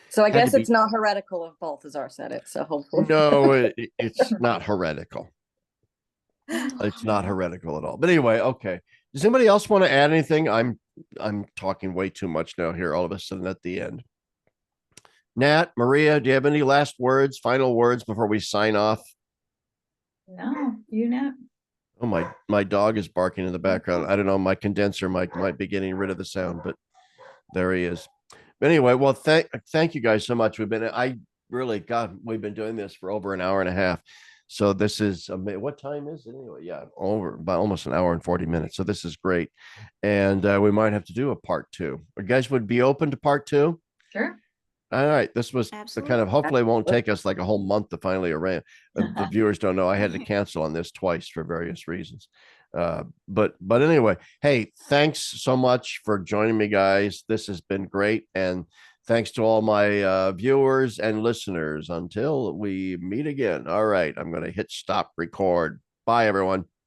So I Had to guess it's be. not heretical if Balthazar said it. So hopefully. No, it's not heretical. It's not heretical at all. But anyway, okay. Does anybody else want to add anything? I'm talking way too much now here, all of a sudden at the end. Nat, Maria, do you have any last words, final words before we sign off? No, you know. Oh, my dog is barking in the background. I don't know. My condenser mic might be getting rid of the sound, but there he is. But anyway, well, thank you guys so much. I really, God, we've been doing this for over an hour and a half. So this is what time is it anyway? Yeah, over by almost an hour and 40 minutes. So this is great, and we might have to do a part two. You guys would be open to part two? Sure. All right, this was the kind of, Absolutely. hopefully it won't take us like a whole month to finally arrange. The viewers don't know I had to cancel on this twice for various reasons. But anyway, hey, thanks so much for joining me, guys. This has been great, and thanks to all my viewers and listeners. Until we meet again. All right, I'm going to hit stop record. Bye, everyone.